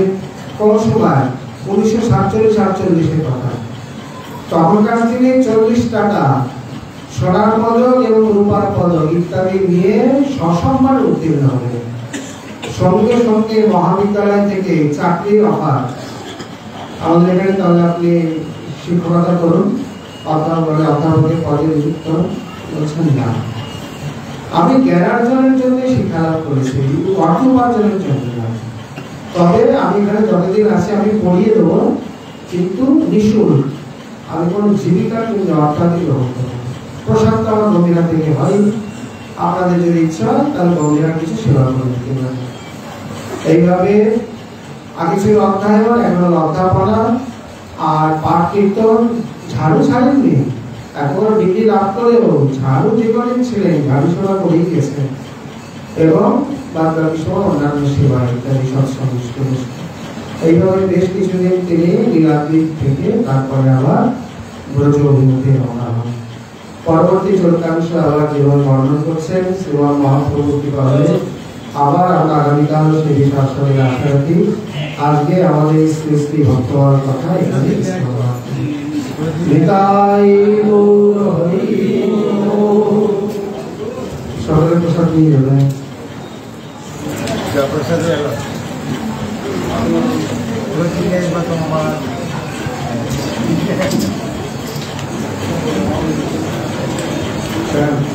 কোন সময় 1947-48 কথা, তখনকার দিনে 40 টাকা সোনার পদক এবং রূপার পদক ইত্যাদি নিয়ে সসম্মান উত্তীর্ণ হবে। সঙ্গে সঙ্গে মহাবিদ্যালয় থেকে চাকরির অফার, আমাদের এখানে তাহলে আপনি শিক্ষকতা করুন, অধ্যাপকের পদে নিযুক্ত? বলছেন না, আমি জ্ঞানার্জনের জন্য শিক্ষালাভ করেছি, অর্থ উপার্জনের জন্য না। তবে আমি এখানে যতদিন আছি আমি পড়িয়ে দেবো, কিন্তু নিঃশুল্ক, আমি কোনো জীবিকার জন্য অর্থাৎ গ্রহণ করবো। প্রসাদ তো আমার গম্ভীরা থেকে হয়, আপনাদের যদি ইচ্ছা হয় তাহলে গম্ভীরা কিছু সেবা করে দিতে পারে। এইভাবে আগে ছিল অধ্যায়ন, এখন হলো অধ্যাপনা, আর পাঠ কীর্তন। ঝাড়ু ছাড়েননি, এখন ডিগ্রি লাভ করেও ঝাড়ু যে করেন ছিলেন, ঝাড়ু সেবা করেই গেছেন, এবং বাদ বাকি সময় অন্যান্য সেবা ইত্যাদি সৎসঙ্গ করেছেন। এইভাবে বেশ কিছুদিন তিনি লীলাদ্বীপ থেকে তারপরে আবার ব্রজ অভিমুখে রওনা হন। পরবর্তী চরিতাংশ আবার জীবন বর্ণন করছেন শ্রীমান মহাপ্রভু কৃপা হলে আবার আমরা আগামীকাল সেই শাসনের আশা রাখি। আজকে আমাদের শ্রী শ্রী ভক্তবার কথা এখানে সকলের প্রসাদ নিয়ে যাবেন। Amen.